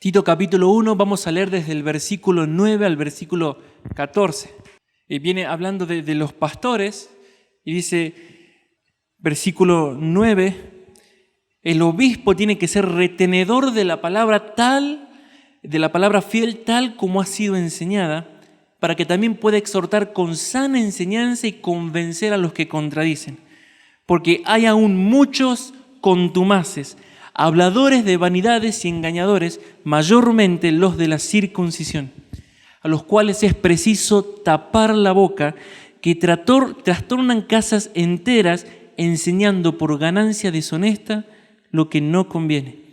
Tito capítulo 1, vamos a leer desde el versículo 9 al versículo 14. Viene hablando de los pastores y dice, versículo 9, el obispo tiene que ser retenedor de la palabra fiel tal como ha sido enseñada, para que también pueda exhortar con sana enseñanza y convencer a los que contradicen. Porque hay aún muchos contumaces, habladores de vanidades y engañadores, mayormente los de la circuncisión, a los cuales es preciso tapar la boca, que trastornan casas enteras, enseñando por ganancia deshonesta lo que no conviene.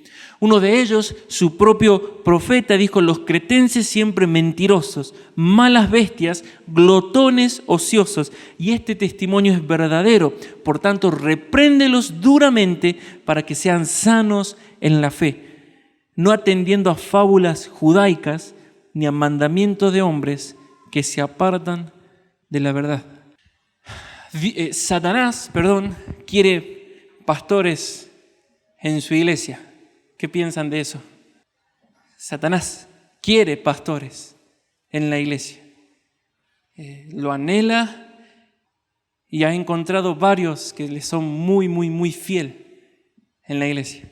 Uno de ellos, su propio profeta, dijo: los cretenses siempre mentirosos, malas bestias, glotones ociosos. Y este testimonio es verdadero. Por tanto, repréndelos duramente para que sean sanos en la fe, no atendiendo a fábulas judaicas ni a mandamientos de hombres que se apartan de la verdad. Satanás quiere pastores en su iglesia. ¿Qué piensan de eso? Satanás quiere pastores en la iglesia. Lo anhela y ha encontrado varios que le son muy fiel en la iglesia.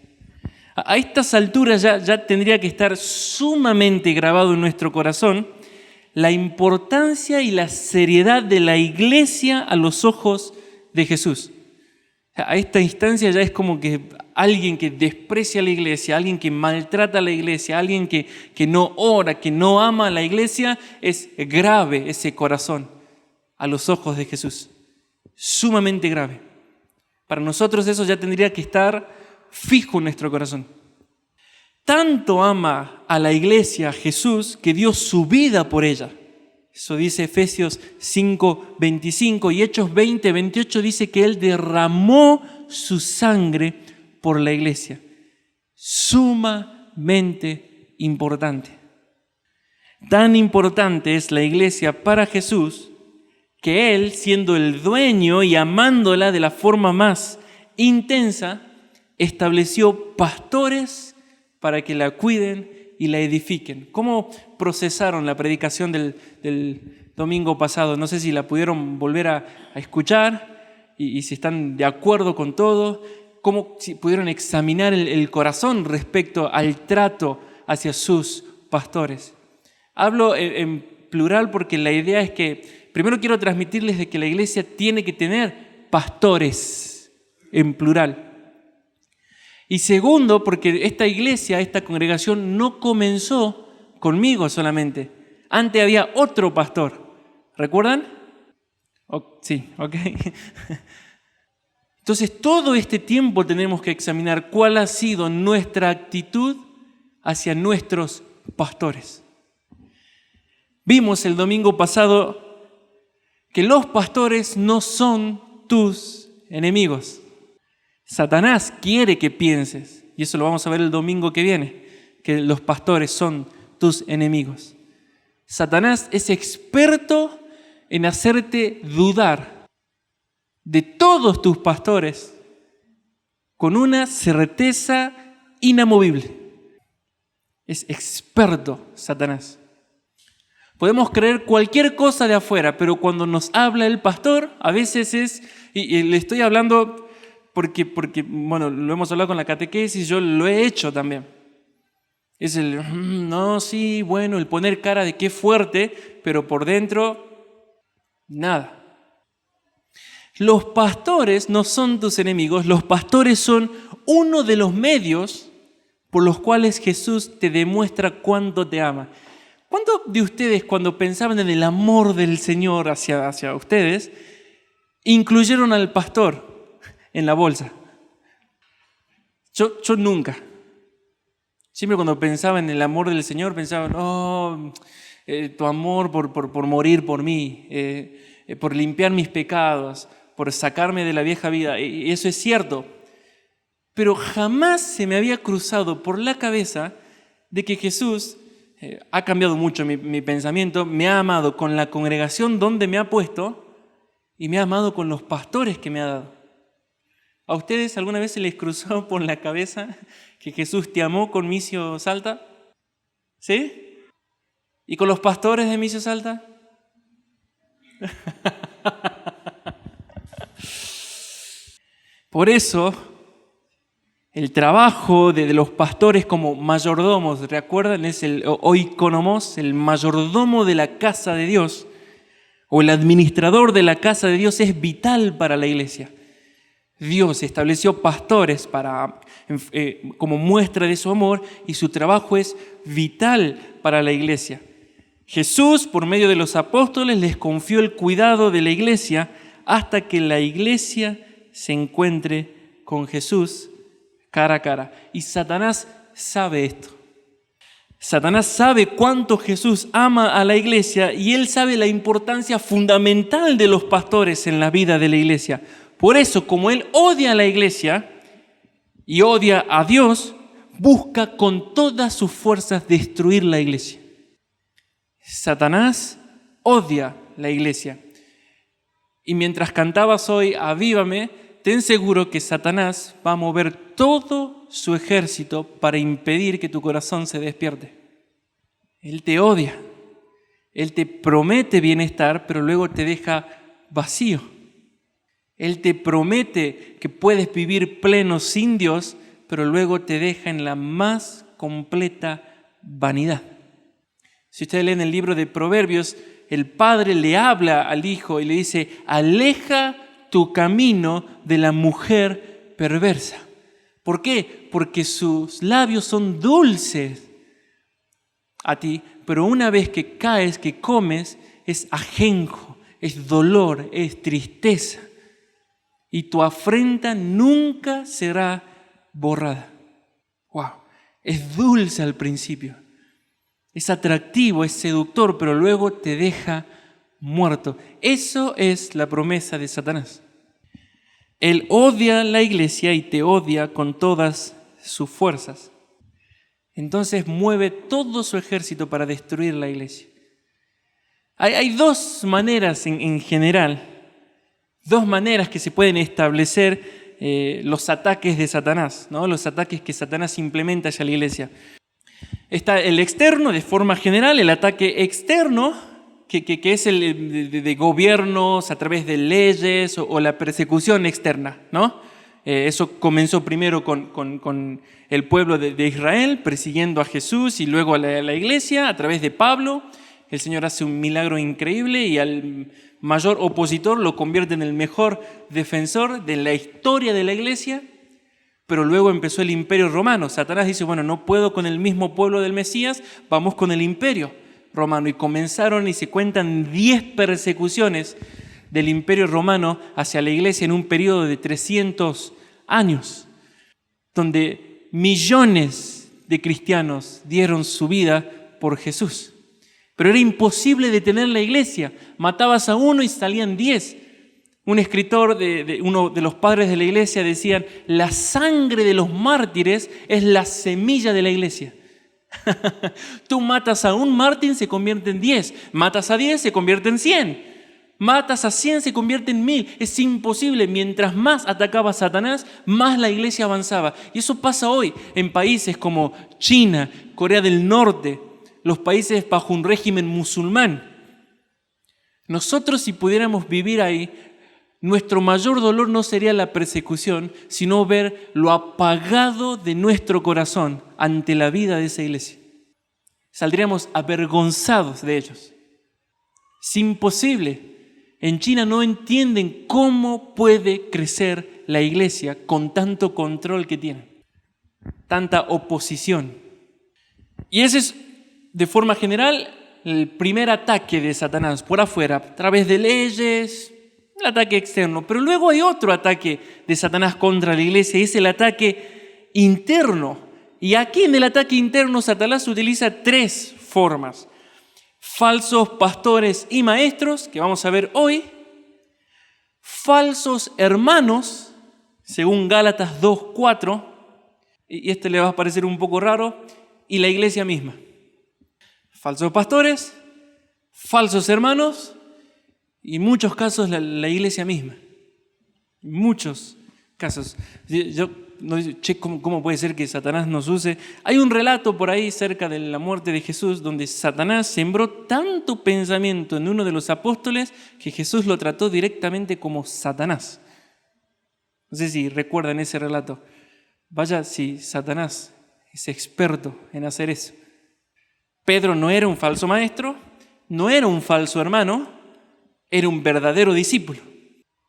A estas alturas ya tendría que estar sumamente grabado en nuestro corazón la importancia y la seriedad de la iglesia a los ojos de Jesús. A esta instancia ya es como que alguien que desprecia a la iglesia, alguien que maltrata a la iglesia, alguien que no ora, que no ama a la iglesia, es grave ese corazón a los ojos de Jesús. Sumamente grave. Para nosotros eso ya tendría que estar fijo en nuestro corazón. Tanto ama a la iglesia Jesús que dio su vida por ella. Eso dice Efesios 5:25 y Hechos 20:28 dice que Él derramó su sangre por la iglesia. Sumamente importante. Tan importante es la iglesia para Jesús que Él, siendo el dueño y amándola de la forma más intensa, estableció pastores para que la cuiden y la edifiquen. ¿Cómo procesaron la predicación del domingo pasado? No sé si la pudieron volver a escuchar y si están de acuerdo con todo. ¿Cómo si pudieron examinar el corazón respecto al trato hacia sus pastores? Hablo en plural porque la idea es que primero quiero transmitirles de que la iglesia tiene que tener pastores en plural. Y segundo, porque esta iglesia, esta congregación no comenzó conmigo solamente. Antes había otro pastor. ¿Recuerdan? Sí, ok. Entonces, todo este tiempo tenemos que examinar cuál ha sido nuestra actitud hacia nuestros pastores. Vimos el domingo pasado que los pastores no son tus enemigos. Satanás quiere que pienses, y eso lo vamos a ver el domingo que viene, que los pastores son tus enemigos. Satanás es experto en hacerte dudar de todos tus pastores con una certeza inamovible. Es experto Satanás. Podemos creer cualquier cosa de afuera, pero cuando nos habla el pastor, a veces es, y le estoy hablando porque bueno, lo hemos hablado con la catequesis, yo lo he hecho también. Es el poner cara de qué fuerte, pero por dentro, nada. Los pastores no son tus enemigos, los pastores son uno de los medios por los cuales Jesús te demuestra cuánto te ama. ¿Cuántos de ustedes, cuando pensaban en el amor del Señor hacia ustedes, incluyeron al pastor en la bolsa? Yo nunca. Siempre cuando pensaba en el amor del Señor, pensaba, tu amor por morir por mí, por limpiar mis pecados, por sacarme de la vieja vida. Y eso es cierto. Pero jamás se me había cruzado por la cabeza de que Jesús ha cambiado mucho mi pensamiento, me ha amado con la congregación donde me ha puesto y me ha amado con los pastores que me ha dado. ¿A ustedes alguna vez se les cruzó por la cabeza que Jesús te amó con Micio Salta? ¿Sí? ¿Y con los pastores de Misio Salta? Por eso, el trabajo de los pastores como mayordomos, ¿recuerdan? Es el oikonomos, el mayordomo de la casa de Dios, o el administrador de la casa de Dios, es vital para la iglesia. Dios estableció pastores como muestra de su amor, y su trabajo es vital para la iglesia. Jesús, por medio de los apóstoles, les confió el cuidado de la iglesia hasta que la iglesia se encuentre con Jesús cara a cara. Y Satanás sabe esto. Satanás sabe cuánto Jesús ama a la iglesia, y él sabe la importancia fundamental de los pastores en la vida de la iglesia. Por eso, como él odia a la iglesia y odia a Dios, busca con todas sus fuerzas destruir la iglesia. Satanás odia la iglesia. Y mientras cantabas hoy Avívame, ten seguro que Satanás va a mover todo su ejército para impedir que tu corazón se despierte. Él te odia. Él te promete bienestar, pero luego te deja vacío. Él te promete que puedes vivir pleno sin Dios, pero luego te deja en la más completa vanidad. Si ustedes leen el libro de Proverbios, el padre le habla al hijo y le dice: aleja tu camino de la mujer perversa. ¿Por qué? Porque sus labios son dulces a ti, pero una vez que caes, que comes, es ajenjo, es dolor, es tristeza. Y tu afrenta nunca será borrada. ¡Wow! Es dulce al principio. Es atractivo, es seductor, pero luego te deja muerto. Eso es la promesa de Satanás. Él odia la iglesia y te odia con todas sus fuerzas. Entonces mueve todo su ejército para destruir la iglesia. Hay dos maneras en general, dos maneras que se pueden establecer los ataques de Satanás, ¿no? Los ataques que Satanás implementa hacia la iglesia. Está el externo, de forma general, el ataque externo, que es el de gobiernos a través de leyes o la persecución externa, ¿no? Eso comenzó primero con el pueblo de Israel, persiguiendo a Jesús, y luego a la iglesia a través de Pablo. El Señor hace un milagro increíble y al mayor opositor lo convierte en el mejor defensor de la historia de la iglesia. Pero luego empezó el imperio romano. Satanás dice: bueno, no puedo con el mismo pueblo del Mesías, vamos con el imperio romano. Y comenzaron, y se cuentan 10 persecuciones del imperio romano hacia la iglesia en un periodo de 300 años, donde millones de cristianos dieron su vida por Jesús. Pero era imposible detener la iglesia. Matabas a uno y salían 10. Un escritor uno de los padres de la iglesia decían: la sangre de los mártires es la semilla de la iglesia. Tú matas a un mártir, se convierte en 10. Matas a 10, se convierte en 100. Matas a 100, se convierte en 1000. Es imposible. Mientras más atacaba a Satanás, más la iglesia avanzaba. Y eso pasa hoy en países como China, Corea del Norte, los países bajo un régimen musulmán. Nosotros, si pudiéramos vivir ahí, nuestro mayor dolor no sería la persecución, sino ver lo apagado de nuestro corazón ante la vida de esa iglesia. Saldríamos avergonzados de ellos. Es imposible. En China no entienden cómo puede crecer la iglesia con tanto control que tiene, tanta oposición. Y ese es, de forma general, el primer ataque de Satanás por afuera, a través de leyes, el ataque externo. Pero luego hay otro ataque de Satanás contra la iglesia, y es el ataque interno. Y aquí en el ataque interno Satanás utiliza 3 formas. Falsos pastores y maestros, que vamos a ver hoy. Falsos hermanos, según Gálatas 2:4. Y este le va a parecer un poco raro. Y la iglesia misma. Falsos pastores, falsos hermanos, y en muchos casos la iglesia misma. En muchos casos. Yo uno dice, che, ¿cómo puede ser que Satanás nos use? Hay un relato por ahí cerca de la muerte de Jesús donde Satanás sembró tanto pensamiento en uno de los apóstoles que Jesús lo trató directamente como Satanás. No sé si recuerdan ese relato. Vaya si Satanás es experto en hacer eso. Pedro no era un falso maestro, no era un falso hermano, era un verdadero discípulo.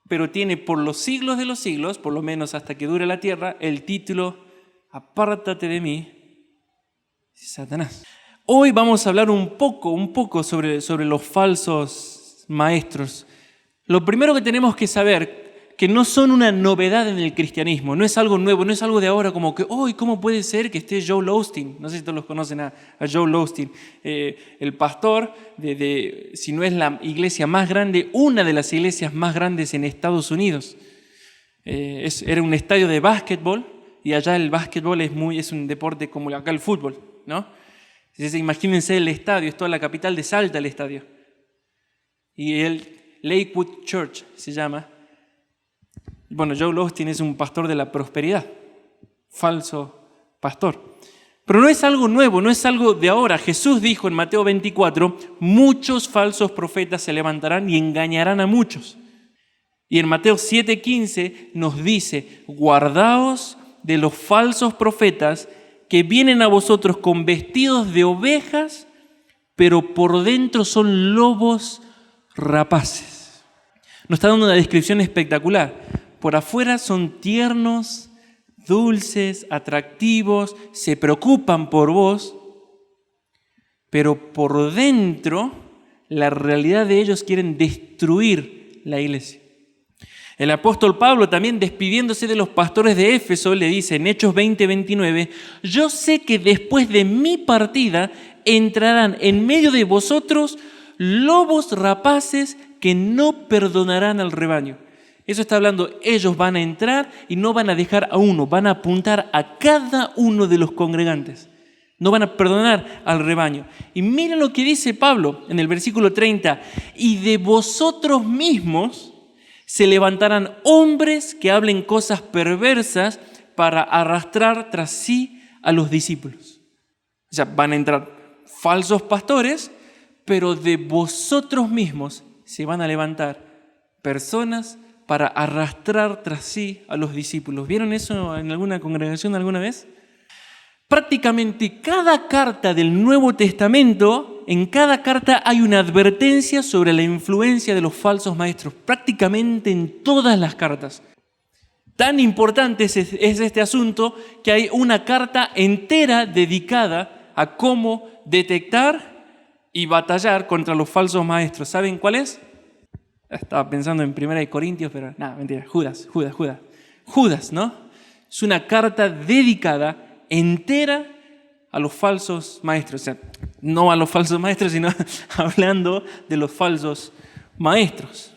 Pero tiene por los siglos de los siglos, por lo menos hasta que dure la tierra, el título Apártate de mí, Satanás. Hoy vamos a hablar un poco sobre los falsos maestros. Lo primero que tenemos que saber que no son una novedad en el cristianismo, no es algo nuevo, no es algo de ahora como que, ¿cómo puede ser que esté Joel Osteen? No sé si todos los conocen a Joel Osteen, el pastor si no es la iglesia más grande, una de las iglesias más grandes en Estados Unidos. Era un estadio de básquetbol y allá el básquetbol es un deporte como acá el fútbol, ¿no? Entonces, imagínense el estadio, es toda la capital de Salta el estadio. Y el Lakewood Church se llama. Bueno, Joel Osteen es un pastor de la prosperidad, falso pastor. Pero no es algo nuevo, no es algo de ahora. Jesús dijo en Mateo 24, muchos falsos profetas se levantarán y engañarán a muchos. Y en Mateo 7:15 nos dice, guardaos de los falsos profetas que vienen a vosotros con vestidos de ovejas, pero por dentro son lobos rapaces. Nos está dando una descripción espectacular. Por afuera son tiernos, dulces, atractivos, se preocupan por vos, pero por dentro la realidad de ellos quieren destruir la iglesia. El apóstol Pablo también despidiéndose de los pastores de Éfeso le dice en Hechos 20:29, yo sé que después de mi partida entrarán en medio de vosotros lobos rapaces que no perdonarán al rebaño. Eso está hablando, ellos van a entrar y no van a dejar a uno, van a apuntar a cada uno de los congregantes. No van a perdonar al rebaño. Y miren lo que dice Pablo en el versículo 30. Y de vosotros mismos se levantarán hombres que hablen cosas perversas para arrastrar tras sí a los discípulos. O sea, van a entrar falsos pastores, pero de vosotros mismos se van a levantar personas para arrastrar tras sí a los discípulos. ¿Vieron eso en alguna congregación alguna vez? Prácticamente cada carta del Nuevo Testamento, en cada carta hay una advertencia sobre la influencia de los falsos maestros, prácticamente en todas las cartas. Tan importante es este asunto que hay una carta entera dedicada a cómo detectar y batallar contra los falsos maestros. ¿Saben cuál es? Estaba pensando en 1 Corintios, pero nada, mentira, Judas, ¿no? Es una carta dedicada entera a los falsos maestros. O sea, no a los falsos maestros, sino hablando de los falsos maestros.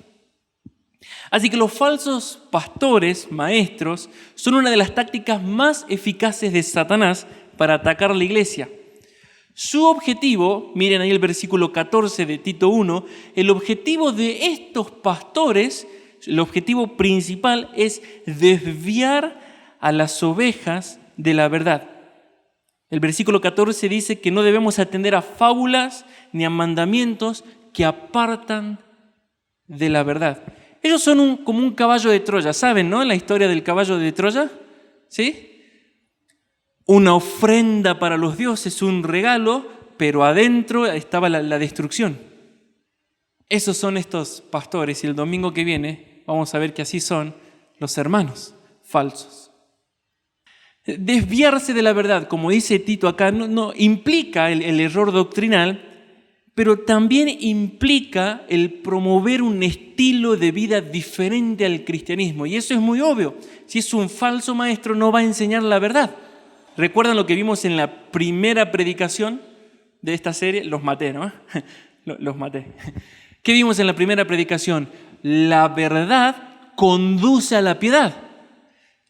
Así que los falsos pastores, maestros, son una de las tácticas más eficaces de Satanás para atacar la iglesia. Su objetivo, miren ahí el versículo 14 de Tito 1, el objetivo de estos pastores, el objetivo principal es desviar a las ovejas de la verdad. El versículo 14 dice que no debemos atender a fábulas ni a mandamientos que apartan de la verdad. Ellos son como un caballo de Troya, ¿saben, no? La historia del caballo de Troya, ¿sí? Una ofrenda para los dioses, un regalo, pero adentro estaba la destrucción. Esos son estos pastores y el domingo que viene vamos a ver que así son los hermanos falsos. Desviarse de la verdad, como dice Tito acá, no implica el error doctrinal, pero también implica el promover un estilo de vida diferente al cristianismo. Y eso es muy obvio. Si es un falso maestro, no va a enseñar la verdad. ¿Recuerdan lo que vimos en la primera predicación de esta serie? Los maté, ¿no? Los maté. ¿Qué vimos en la primera predicación? La verdad conduce a la piedad.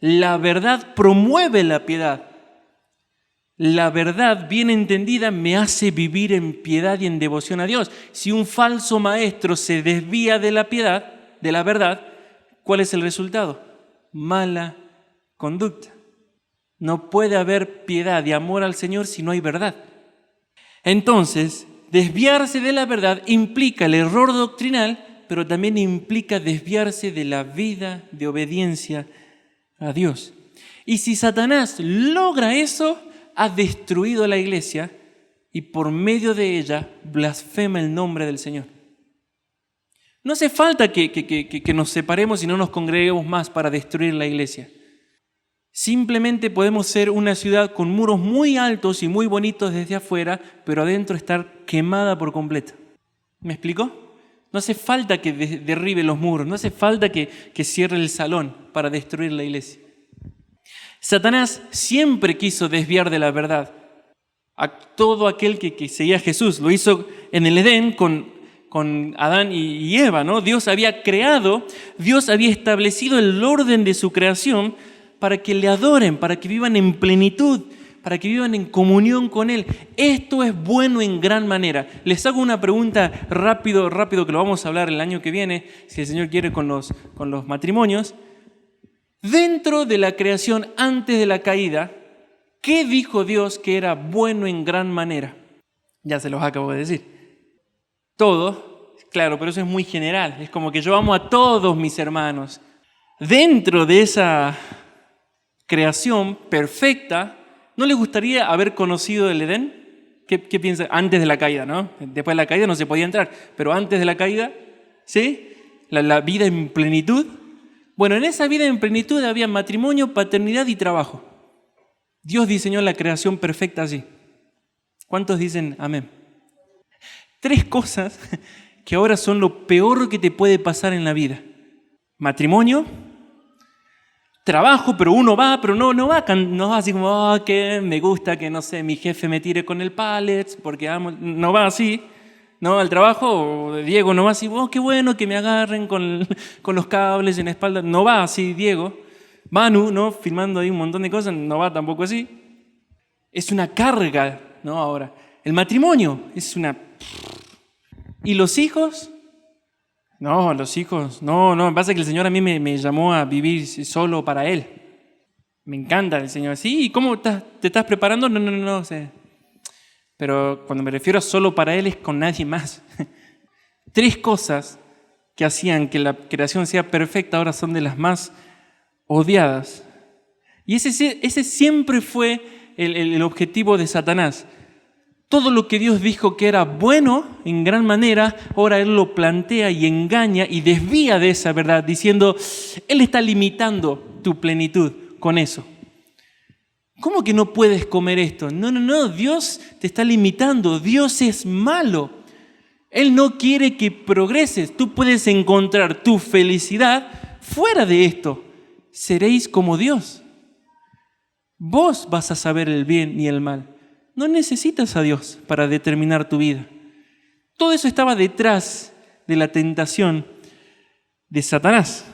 La verdad promueve la piedad. La verdad bien entendida me hace vivir en piedad y en devoción a Dios. Si un falso maestro se desvía de la piedad, de la verdad, ¿cuál es el resultado? Mala conducta. No puede haber piedad y amor al Señor si no hay verdad. Entonces, desviarse de la verdad implica el error doctrinal, pero también implica desviarse de la vida de obediencia a Dios. Y si Satanás logra eso, ha destruido a la iglesia y por medio de ella blasfema el nombre del Señor. No hace falta que nos separemos y no nos congreguemos más para destruir la iglesia. Simplemente podemos ser una ciudad con muros muy altos y muy bonitos desde afuera, pero adentro estar quemada por completo. ¿Me explico? No hace falta que derribe los muros, no hace falta que cierre el salón para destruir la iglesia. Satanás siempre quiso desviar de la verdad a todo aquel que seguía a Jesús. Lo hizo en el Edén con Adán y Eva, ¿no? Dios había creado, Dios había establecido el orden de su creación para que le adoren, para que vivan en plenitud, para que vivan en comunión con Él. Esto es bueno en gran manera. Les hago una pregunta rápido, que lo vamos a hablar el año que viene, si el Señor quiere, con los matrimonios. Dentro de la creación antes de la caída, ¿qué dijo Dios que era bueno en gran manera? Ya se los acabo de decir. Todo, claro, pero eso es muy general. Es como que yo amo a todos mis hermanos. Dentro de esa creación perfecta, ¿no les gustaría haber conocido el Edén? ¿Qué piensan? Antes de la caída, ¿no? Después de la caída no se podía entrar, pero antes de la caída, ¿sí? La vida en plenitud. Bueno, en esa vida en plenitud había matrimonio, paternidad y trabajo. Dios diseñó la creación perfecta así. ¿Cuántos dicen amén? 3 cosas que ahora son lo peor que te puede pasar en la vida. Matrimonio, trabajo, pero uno va, pero no va así como, que me gusta que, no sé, mi jefe me tire con el pallets, porque amo. No va así. No, al trabajo, Diego no va así, qué bueno que me agarren con los cables en la espalda. No va así, Diego. Manu, ¿no? Filmando ahí un montón de cosas, no va tampoco así. Es una carga, ¿no? Ahora, el matrimonio es una... ¿Y los hijos? No, los hijos, no, me pasa que el Señor a mí me llamó a vivir solo para Él. Me encanta el Señor. Sí, ¿y cómo te estás preparando? No sé. Pero cuando me refiero a solo para Él es con nadie más. 3 cosas que hacían que la creación sea perfecta ahora son de las más odiadas. Y ese siempre fue el objetivo de Satanás. Todo lo que Dios dijo que era bueno en gran manera, ahora Él lo plantea y engaña y desvía de esa verdad, diciendo, Él está limitando tu plenitud con eso. ¿Cómo que no puedes comer esto? No, Dios te está limitando, Dios es malo. Él no quiere que progreses, tú puedes encontrar tu felicidad fuera de esto. Seréis como Dios. Vos vas a saber el bien y el mal. No necesitas a Dios para determinar tu vida. Todo eso estaba detrás de la tentación de Satanás.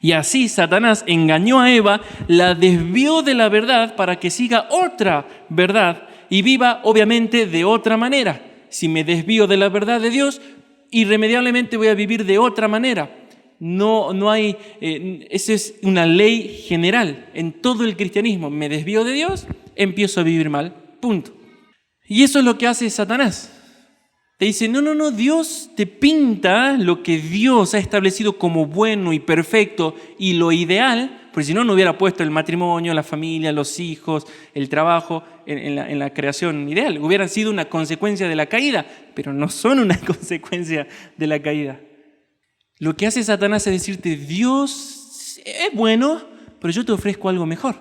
Y así Satanás engañó a Eva, la desvió de la verdad para que siga otra verdad y viva obviamente de otra manera. Si me desvío de la verdad de Dios, irremediablemente voy a vivir de otra manera. No hay, esa es una ley general en todo el cristianismo. Me desvío de Dios, empiezo a vivir mal. Punto. Y eso es lo que hace Satanás. Te dice, no, Dios te pinta lo que Dios ha establecido como bueno y perfecto y lo ideal, porque si no hubiera puesto el matrimonio, la familia, los hijos, el trabajo en la creación ideal. Hubieran sido una consecuencia de la caída, pero no son una consecuencia de la caída. Lo que hace Satanás es decirte, Dios es bueno, pero yo te ofrezco algo mejor.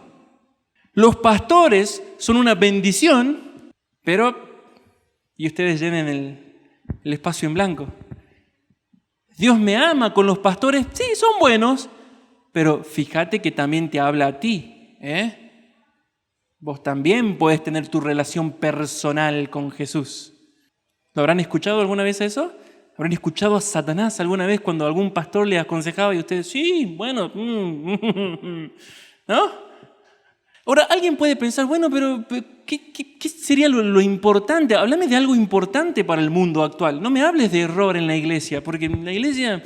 Los pastores son una bendición, pero... Y ustedes llenen el espacio en blanco. Dios me ama con los pastores, sí, son buenos, pero fíjate que también te habla a ti. Vos también podés tener tu relación personal con Jesús. ¿Lo habrán escuchado alguna vez eso? ¿Habrán escuchado a Satanás alguna vez cuando algún pastor les aconsejaba y ustedes, sí, bueno, ¿no? Ahora, alguien puede pensar, bueno, pero ¿qué sería lo importante? Háblame de algo importante para el mundo actual. No me hables de error en la iglesia, porque en la iglesia,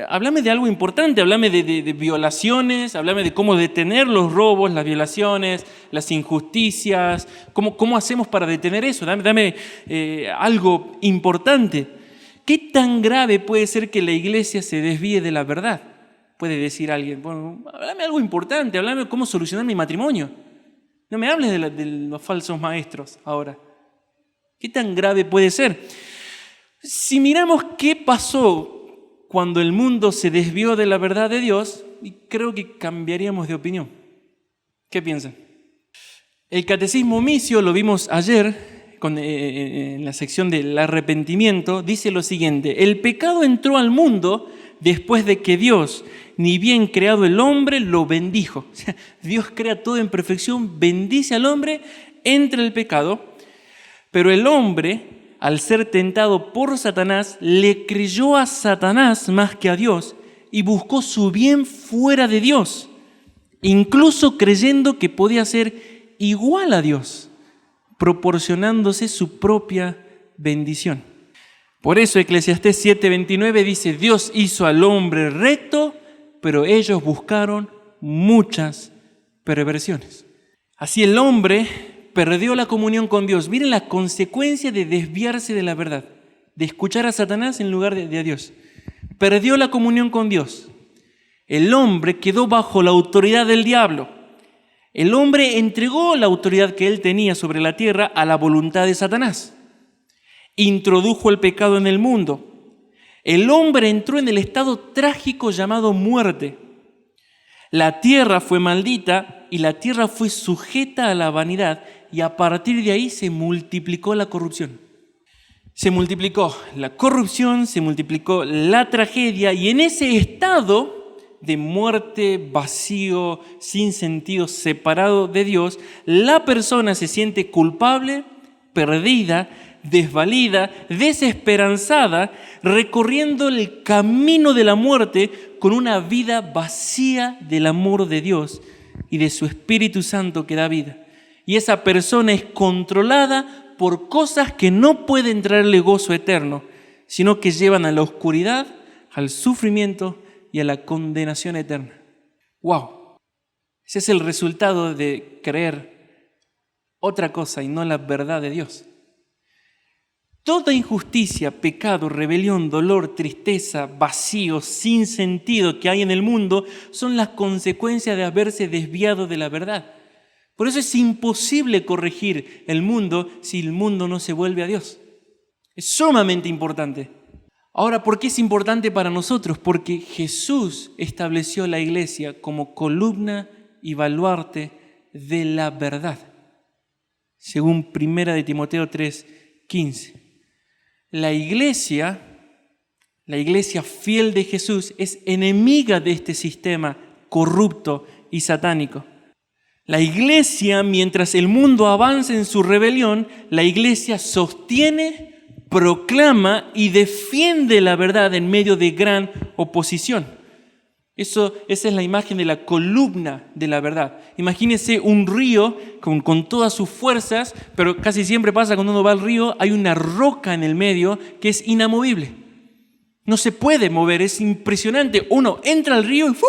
háblame de algo importante, háblame de violaciones, háblame de cómo detener los robos, las violaciones, las injusticias, cómo hacemos para detener eso. Dame algo importante. ¿Qué tan grave puede ser que la iglesia se desvíe de la verdad? Puede decir alguien, bueno, háblame algo importante, háblame de cómo solucionar mi matrimonio. No me hables de los falsos maestros ahora. ¿Qué tan grave puede ser? Si miramos qué pasó cuando el mundo se desvió de la verdad de Dios, creo que cambiaríamos de opinión. ¿Qué piensan? El catecismo Micio, lo vimos ayer en la sección del arrepentimiento, dice lo siguiente: el pecado entró al mundo después de que Dios, ni bien creado el hombre, lo bendijo. O sea, Dios crea todo en perfección, bendice al hombre, entra el pecado, pero el hombre, al ser tentado por Satanás, le creyó a Satanás más que a Dios y buscó su bien fuera de Dios, incluso creyendo que podía ser igual a Dios, proporcionándose su propia bendición. Por eso Eclesiastés 7:29 dice: Dios hizo al hombre recto, pero ellos buscaron muchas perversiones. Así el hombre perdió la comunión con Dios. Miren la consecuencia de desviarse de la verdad, de escuchar a Satanás en lugar de a Dios. Perdió la comunión con Dios. El hombre quedó bajo la autoridad del diablo. El hombre entregó la autoridad que él tenía sobre la tierra a la voluntad de Satanás. Introdujo el pecado en el mundo. El hombre entró en el estado trágico llamado muerte. La tierra fue maldita y la tierra fue sujeta a la vanidad, y a partir de ahí se multiplicó la corrupción. Se multiplicó la corrupción, se multiplicó la tragedia, y en ese estado de muerte, vacío, sin sentido, separado de Dios, la persona se siente culpable, perdida, desvalida, desesperanzada, recorriendo el camino de la muerte con una vida vacía del amor de Dios y de su Espíritu Santo que da vida. Y esa persona es controlada por cosas que no pueden traerle gozo eterno, sino que llevan a la oscuridad, al sufrimiento y a la condenación eterna. ¡Wow! Ese es el resultado de creer otra cosa y no la verdad de Dios. Toda injusticia, pecado, rebelión, dolor, tristeza, vacío, sin sentido que hay en el mundo son las consecuencias de haberse desviado de la verdad. Por eso es imposible corregir el mundo si el mundo no se vuelve a Dios. Es sumamente importante. Ahora, ¿por qué es importante para nosotros? Porque Jesús estableció la iglesia como columna y baluarte de la verdad, según 1 Timoteo 3:15. La iglesia fiel de Jesús es enemiga de este sistema corrupto y satánico. La iglesia, mientras el mundo avanza en su rebelión, la iglesia sostiene, proclama y defiende la verdad en medio de gran oposición. Esa es la imagen de la columna de la verdad. Imagínense un río con todas sus fuerzas, pero casi siempre pasa cuando uno va al río, hay una roca en el medio que es inamovible. No se puede mover, es impresionante. Uno entra al río y ¡fu!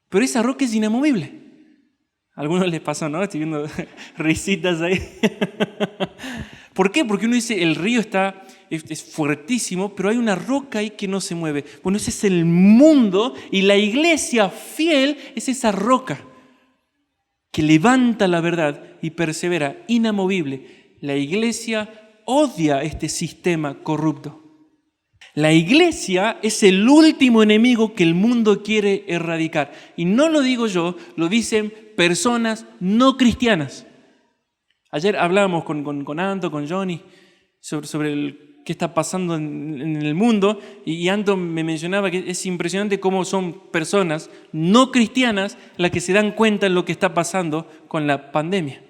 Pero esa roca es inamovible. A algunos les pasó, ¿no? Estoy viendo risitas ahí. ¿Por qué? Porque uno dice, el río es fuertísimo, pero hay una roca ahí que no se mueve. Bueno, ese es el mundo, y la iglesia fiel es esa roca que levanta la verdad y persevera inamovible. La iglesia odia este sistema corrupto. La iglesia es el último enemigo que el mundo quiere erradicar. Y no lo digo yo, lo dicen personas no cristianas. Ayer hablábamos con Anto, con Johnny, sobre qué está pasando en el mundo, y Anto me mencionaba que es impresionante cómo son personas no cristianas las que se dan cuenta de lo que está pasando con la pandemia.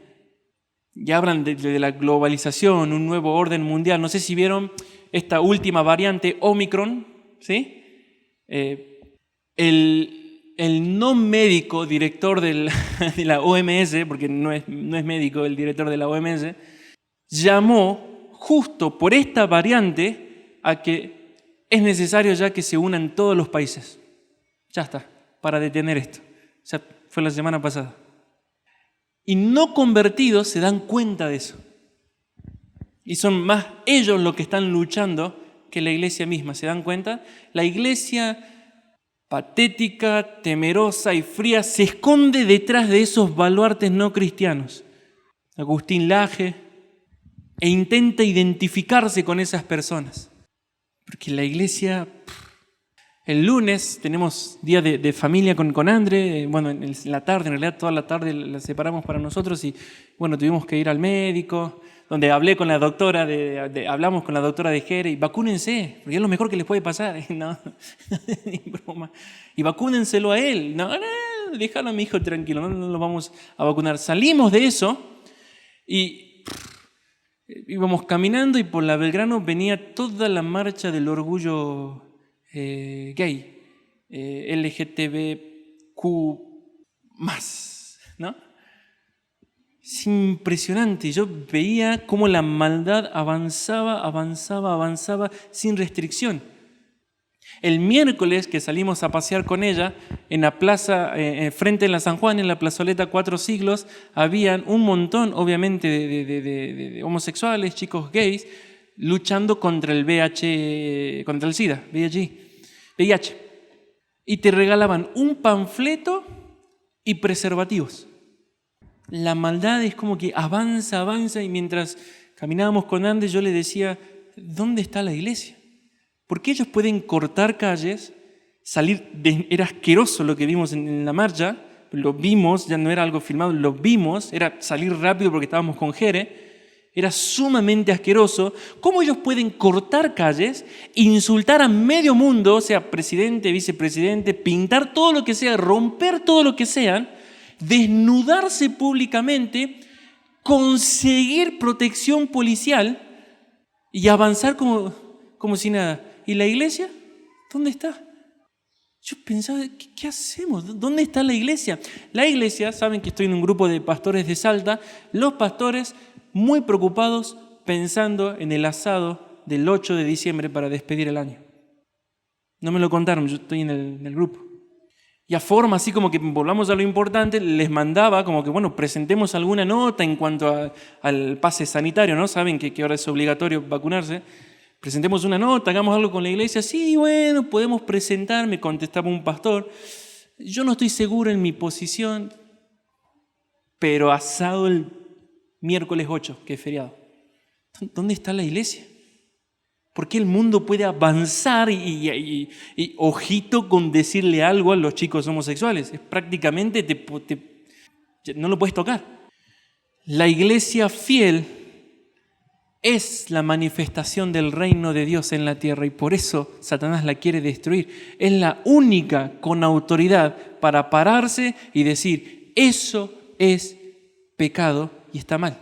Ya hablan de la globalización, un nuevo orden mundial. No sé si vieron esta última variante Omicron, ¿sí? El el no médico director de la OMS, porque no es médico el director de la OMS, llamó justo por esta variante a que es necesario ya que se unan todos los países. Ya está, para detener esto. O sea, fue la semana pasada. Y no convertidos se dan cuenta de eso. Y son más ellos los que están luchando que la iglesia misma. ¿Se dan cuenta? La iglesia patética, temerosa y fría se esconde detrás de esos baluartes no cristianos. Agustín Laje, e intenta identificarse con esas personas. Porque la iglesia, el lunes tenemos día de familia con Andre, bueno, en la tarde, en realidad toda la tarde la separamos para nosotros y bueno, tuvimos que ir al médico, donde hablé con la doctora, hablamos con la doctora de Jere y vacúnense, porque es lo mejor que les puede pasar. No, ni broma. Y vacúnenselo a él. No, déjalo a mi hijo tranquilo, no lo vamos a vacunar. Salimos de eso y íbamos caminando y por la Belgrano venía toda la marcha del orgullo gay, LGTBQ+, ¿no? Es impresionante. Yo veía cómo la maldad avanzaba sin restricción. El miércoles que salimos a pasear con ella, en la plaza, frente a la San Juan, en la plazoleta Cuatro Siglos, habían un montón, obviamente, de homosexuales, chicos gays, luchando contra el VIH, contra el SIDA, VIH. Y te regalaban un panfleto y preservativos. La maldad es como que avanza y mientras caminábamos con Andes yo le decía, ¿dónde está la iglesia? Porque ellos pueden cortar calles, era asqueroso lo que vimos en la marcha, lo vimos, ya no era algo filmado, lo vimos, era salir rápido porque estábamos con Jere, era sumamente asqueroso. ¿Cómo ellos pueden cortar calles, insultar a medio mundo, o sea, presidente, vicepresidente, pintar todo lo que sea, romper todo lo que sean, desnudarse públicamente, conseguir protección policial y avanzar como si nada? ¿Y la iglesia? ¿Dónde está? Yo pensaba, ¿qué hacemos? ¿Dónde está la iglesia? La iglesia, saben que estoy en un grupo de pastores de Salta, los pastores muy preocupados pensando en el asado del 8 de diciembre para despedir el año. No me lo contaron, yo estoy en el grupo. Y a forma así como que volvamos a lo importante, les mandaba como que, bueno, presentemos alguna nota en cuanto al pase sanitario, ¿no? Saben que ahora es obligatorio vacunarse. Presentemos una nota, hagamos algo con la iglesia. Sí, bueno, podemos presentar, me contestaba un pastor. Yo no estoy seguro en mi posición, pero asado el miércoles 8, que es feriado. ¿Dónde está la iglesia? ¿Por qué el mundo puede avanzar y ojito con decirle algo a los chicos homosexuales? Es prácticamente no lo puedes tocar. La iglesia fiel es la manifestación del reino de Dios en la tierra y por eso Satanás la quiere destruir. Es la única con autoridad para pararse y decir, eso es pecado y está mal.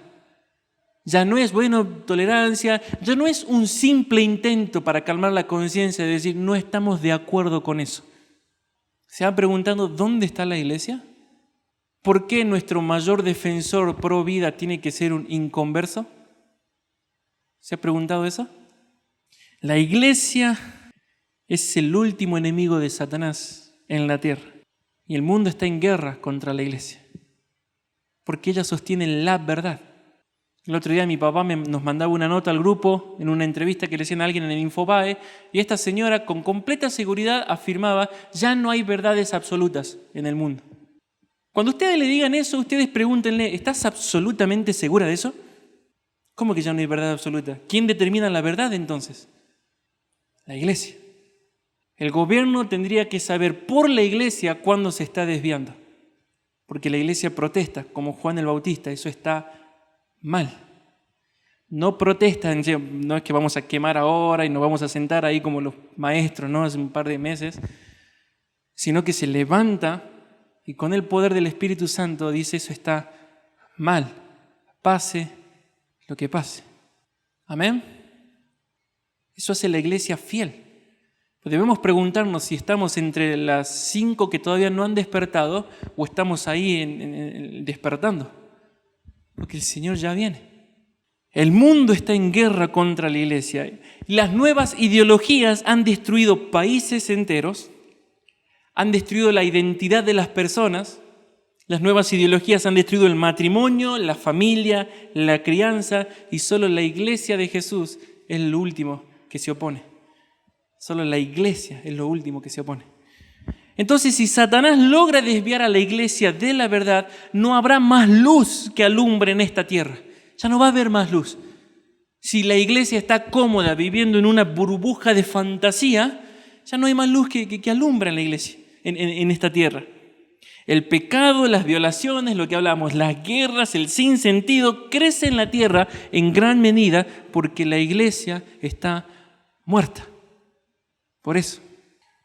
Ya no es, tolerancia, ya no es un simple intento para calmar la conciencia de decir, no estamos de acuerdo con eso. ¿Se va preguntando dónde está la iglesia? ¿Por qué nuestro mayor defensor pro vida tiene que ser un inconverso? ¿Se ha preguntado eso? La iglesia es el último enemigo de Satanás en la tierra. Y el mundo está en guerra contra la iglesia. Porque ella sostiene la verdad. El otro día mi papá nos mandaba una nota al grupo en una entrevista que le hacían a alguien en el Infobae y esta señora con completa seguridad afirmaba, ya no hay verdades absolutas en el mundo. Cuando ustedes le digan eso, ustedes pregúntenle, ¿estás absolutamente segura de eso? ¿Cómo que ya no hay verdad absoluta? ¿Quién determina la verdad entonces? La iglesia. El gobierno tendría que saber por la iglesia cuándo se está desviando. Porque la iglesia protesta, como Juan el Bautista, eso está mal. No protestan, no es que vamos a quemar ahora y nos vamos a sentar ahí como los maestros, ¿no? Hace un par de meses, sino que se levanta y con el poder del Espíritu Santo dice eso está mal, pase lo que pase. Amén. Eso hace la iglesia fiel. Debemos preguntarnos si estamos entre las 5 que todavía no han despertado o estamos ahí despertando. Porque el Señor ya viene. El mundo está en guerra contra la iglesia. Las nuevas ideologías han destruido países enteros, han destruido la identidad de las personas. Las nuevas ideologías han destruido el matrimonio, la familia, la crianza, y solo la iglesia de Jesús es lo último que se opone. Solo la iglesia es lo último que se opone. Entonces, si Satanás logra desviar a la iglesia de la verdad, no habrá más luz que alumbre en esta tierra. Ya no va a haber más luz. Si la iglesia está cómoda viviendo en una burbuja de fantasía, ya no hay más luz que alumbra en la iglesia, en esta tierra. El pecado, las violaciones, lo que hablamos, las guerras, el sinsentido, crece en la tierra en gran medida porque la iglesia está muerta. Por eso,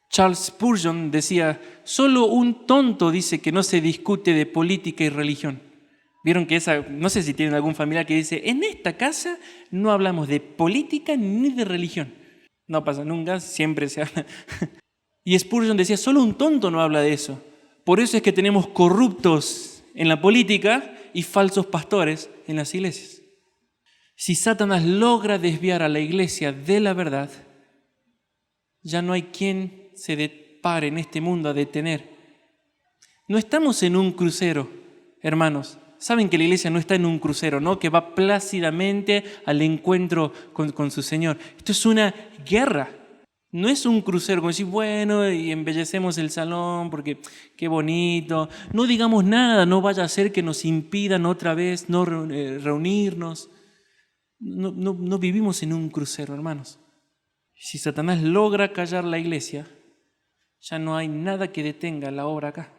Charles Spurgeon decía, solo un tonto dice que no se discute de política y religión. Vieron que no sé si tienen algún familiar que dice, en esta casa no hablamos de política ni de religión. No pasa nunca, siempre se habla. Y Spurgeon decía, solo un tonto no habla de eso. Por eso es que tenemos corruptos en la política y falsos pastores en las iglesias. Si Satanás logra desviar a la iglesia de la verdad, ya no hay quien se pare en este mundo a detener. No estamos en un crucero, hermanos. Saben que la iglesia no está en un crucero, ¿no? Que va plácidamente al encuentro con su Señor. Esto es una guerra. No es un crucero como decir, bueno, y embellecemos el salón porque qué bonito. No digamos nada, no vaya a ser que nos impidan otra vez no reunirnos. No vivimos en un crucero, hermanos. Si Satanás logra callar la iglesia, ya no hay nada que detenga la obra acá.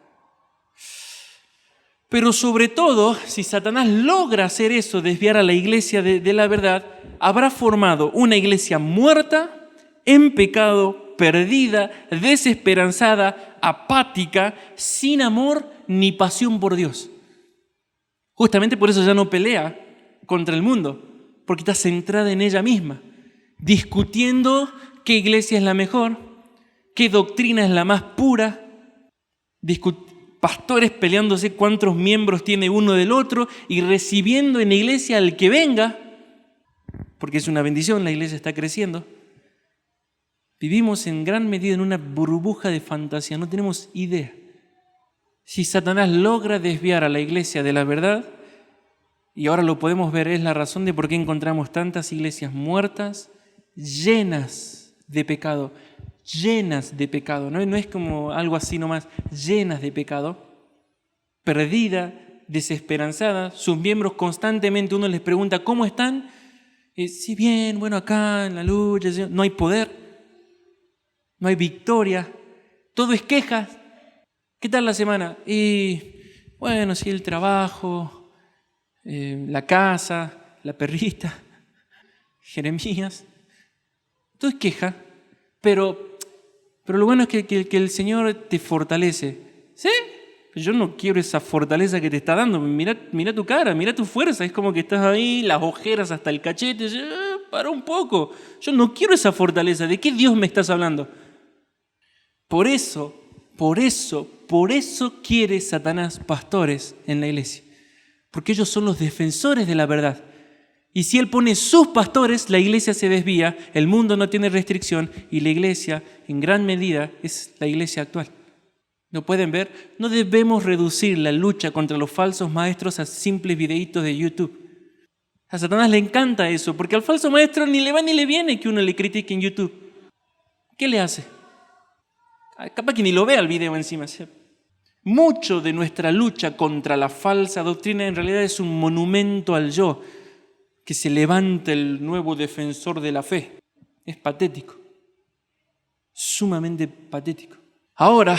Pero sobre todo, si Satanás logra hacer eso, desviar a la iglesia de la verdad, habrá formado una iglesia muerta, en pecado, perdida, desesperanzada, apática, sin amor ni pasión por Dios. Justamente por eso ya no pelea contra el mundo, porque está centrada en ella misma, discutiendo qué iglesia es la mejor, qué doctrina es la más pura, pastores peleándose cuántos miembros tiene uno del otro y recibiendo en la iglesia al que venga, porque es una bendición, la iglesia está creciendo. Vivimos en gran medida en una burbuja de fantasía, no tenemos idea. Si Satanás logra desviar a la iglesia de la verdad, y ahora lo podemos ver, es la razón de por qué encontramos tantas iglesias muertas, llenas de pecado, no es como algo así nomás, llenas de pecado, perdida, desesperanzada, sus miembros constantemente uno les pregunta ¿cómo están? Sí, bien, bueno, acá en la lucha, no hay poder, no hay victoria, todo es quejas. ¿Qué tal la semana? Y bueno, sí, el trabajo, la casa, la perrita, Jeremías, todo es queja, pero lo bueno es que el Señor te fortalece. ¿Sí? Yo no quiero esa fortaleza que te está dando. Mira tu cara, mira tu fuerza. Es como que estás ahí, las ojeras hasta el cachete. Para un poco. Yo no quiero esa fortaleza. ¿De qué Dios me estás hablando? Por eso quiere Satanás pastores en la iglesia. Porque ellos son los defensores de la verdad. Y si él pone sus pastores, la iglesia se desvía, el mundo no tiene restricción y la iglesia, en gran medida, es la iglesia actual. ¿No pueden ver? No debemos reducir la lucha contra los falsos maestros a simples videitos de YouTube. A Satanás le encanta eso, porque al falso maestro ni le va ni le viene que uno le critique en YouTube. ¿Qué le hace? Capaz que ni lo vea el video encima. Mucho de nuestra lucha contra la falsa doctrina en realidad es un monumento al yo, que se levanta el nuevo defensor de la fe. Es patético, sumamente patético. Ahora,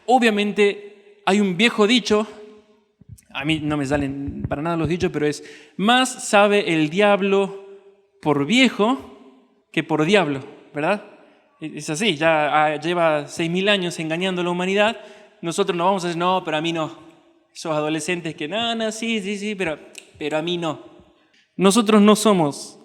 obviamente, hay un viejo dicho, a mí no me salen para nada los dichos, pero es, más sabe el diablo por viejo que por diablo, ¿verdad? Es así, ya lleva 6.000 años engañando a la humanidad, nosotros no vamos a decir, no, pero a mí no. Esos adolescentes que, no, sí, pero a mí no. Nosotros no somos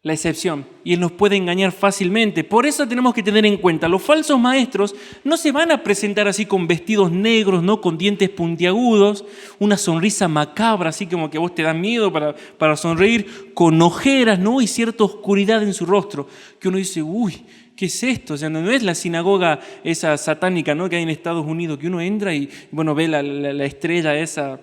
la excepción y Él nos puede engañar fácilmente. Por eso tenemos que tener en cuenta, los falsos maestros no se van a presentar así con vestidos negros, ¿no? Con dientes puntiagudos, una sonrisa macabra, así como que a vos te da miedo para sonreír, con ojeras, ¿no? Y cierta oscuridad en su rostro, que uno dice, uy, ¿qué es esto? O sea, no es la sinagoga esa satánica, ¿no? Que hay en Estados Unidos, que uno entra y, bueno, ve la estrella esa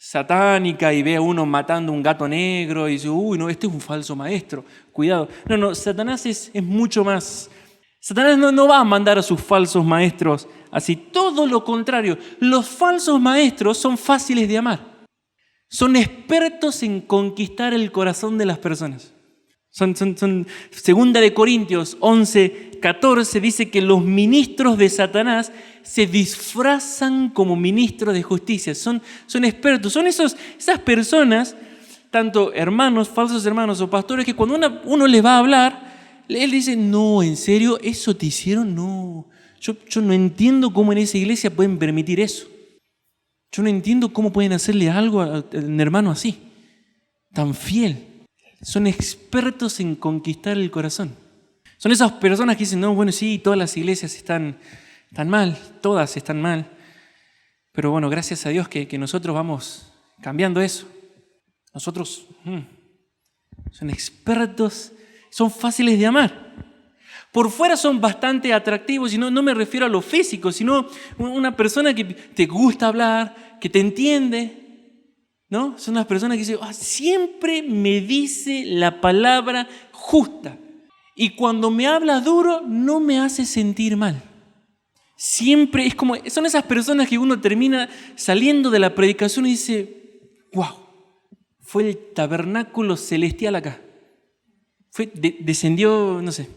satánica y ve a uno matando un gato negro y dice, uy, no, este es un falso maestro, cuidado. No, Satanás es mucho más. Satanás no va a mandar a sus falsos maestros así, todo lo contrario. Los falsos maestros son fáciles de amar. Son expertos en conquistar el corazón de las personas. Segunda de Corintios 11:14 dice que los ministros de Satanás se disfrazan como ministros de justicia. Son expertos, son esas personas, tanto hermanos, falsos hermanos o pastores, que cuando uno les va a hablar, él dice, no, ¿en serio? ¿Eso te hicieron? No, yo no entiendo cómo en esa iglesia pueden permitir eso. Yo no entiendo cómo pueden hacerle algo a un hermano así, tan fiel. Son expertos en conquistar el corazón. Son esas personas que dicen, no, bueno, sí, todas las iglesias están mal, todas están mal. Pero bueno, gracias a Dios que nosotros vamos cambiando eso. Nosotros son expertos, son fáciles de amar. Por fuera son bastante atractivos, y no me refiero a lo físico, sino una persona que te gusta hablar, que te entiende, ¿no? Son las personas que dicen, siempre me dice la palabra justa. Y cuando me habla duro, no me hace sentir mal. Siempre es como, son esas personas que uno termina saliendo de la predicación y dice, wow, fue el tabernáculo celestial acá. Descendió, no sé,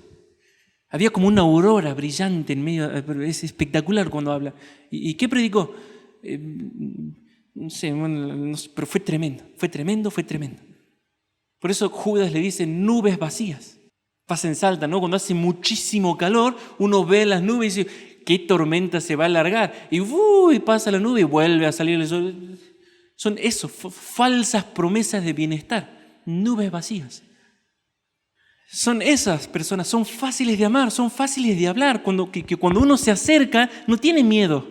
había como una aurora brillante en medio, es espectacular cuando habla. ¿Y qué predicó? No sé, bueno, pero fue tremendo. Por eso Judas le dice nubes vacías. Pasa en Salta, ¿no? Cuando hace muchísimo calor, uno ve las nubes y dice, ¿qué tormenta se va a alargar? Y pasa la nube y vuelve a salir el sol. Son eso, falsas promesas de bienestar, nubes vacías. Son esas personas, son fáciles de amar, son fáciles de hablar. Que cuando uno se acerca, no tiene miedo.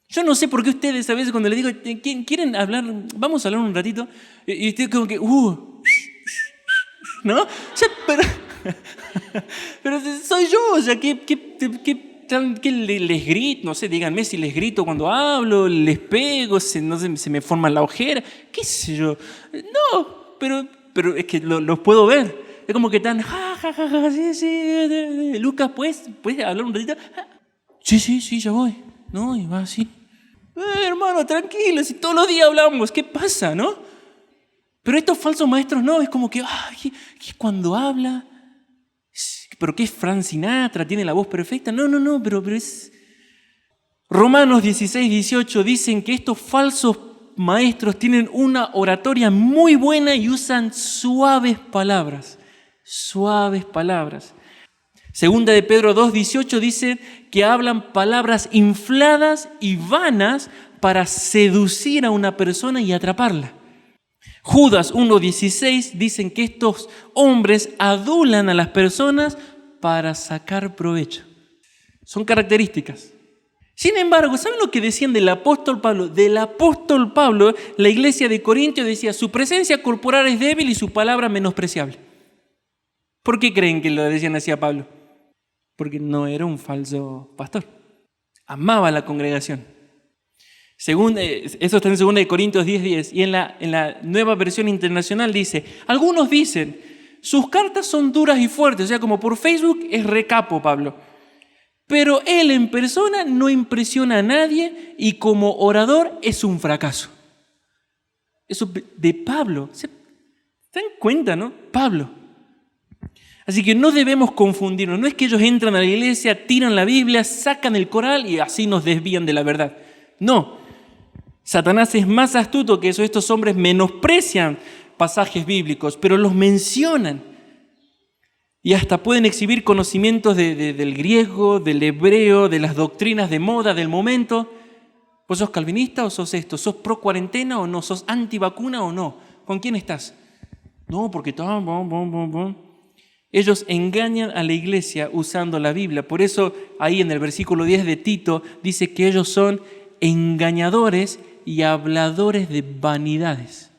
Yo no sé por qué ustedes a veces cuando les digo, ¿quieren hablar? Vamos a hablar un ratito. Y ustedes como que, ¿no? O sea, pero soy yo, o sea, ¿qué les grito? No sé, díganme si les grito cuando hablo, les pego, no sé, se me forma la ojera, qué sé yo. No, pero es que los puedo ver. Es como que están, sí. Lucas, ¿puedes hablar un ratito? Sí, ya voy. No, y va así. Hermano, tranquilo, si todos los días hablamos, ¿qué pasa, no? Pero estos falsos maestros no, es como que cuando habla, pero ¿qué es Frank Sinatra? ¿Tiene la voz perfecta? No, pero es... Romanos 16:18 dicen que estos falsos maestros tienen una oratoria muy buena y usan suaves palabras. Segunda de Pedro 2:18 dice que hablan palabras infladas y vanas para seducir a una persona y atraparla. Judas 1:16 dicen que estos hombres adulan a las personas para sacar provecho. Son características. Sin embargo, ¿saben lo que decían del apóstol Pablo? Del apóstol Pablo, la iglesia de Corintios decía, su presencia corporal es débil y su palabra menospreciable. ¿Por qué creen que lo decían así a Pablo? Porque no era un falso pastor. Amaba a la congregación. Eso está en 2 Corintios 10:10. Y en la nueva versión internacional dice, algunos dicen, sus cartas son duras y fuertes. O sea, como por Facebook es recapo Pablo. Pero él en persona no impresiona a nadie y como orador es un fracaso. Eso de Pablo. ¿Se dan cuenta, no? Pablo. Así que no debemos confundirnos. No es que ellos entran a la iglesia, tiran la Biblia, sacan el Corán y así nos desvían de la verdad. No. Satanás es más astuto que eso. Estos hombres menosprecian pasajes bíblicos, pero los mencionan. Y hasta pueden exhibir conocimientos del griego, del hebreo, de las doctrinas de moda del momento. ¿Vos sos calvinista o sos esto? ¿Sos pro cuarentena o no? ¿Sos antivacuna o no? ¿Con quién estás? No, porque ellos engañan a la iglesia usando la Biblia. Por eso ahí en el versículo 10 de Tito dice que ellos son engañadores y habladores de vanidades.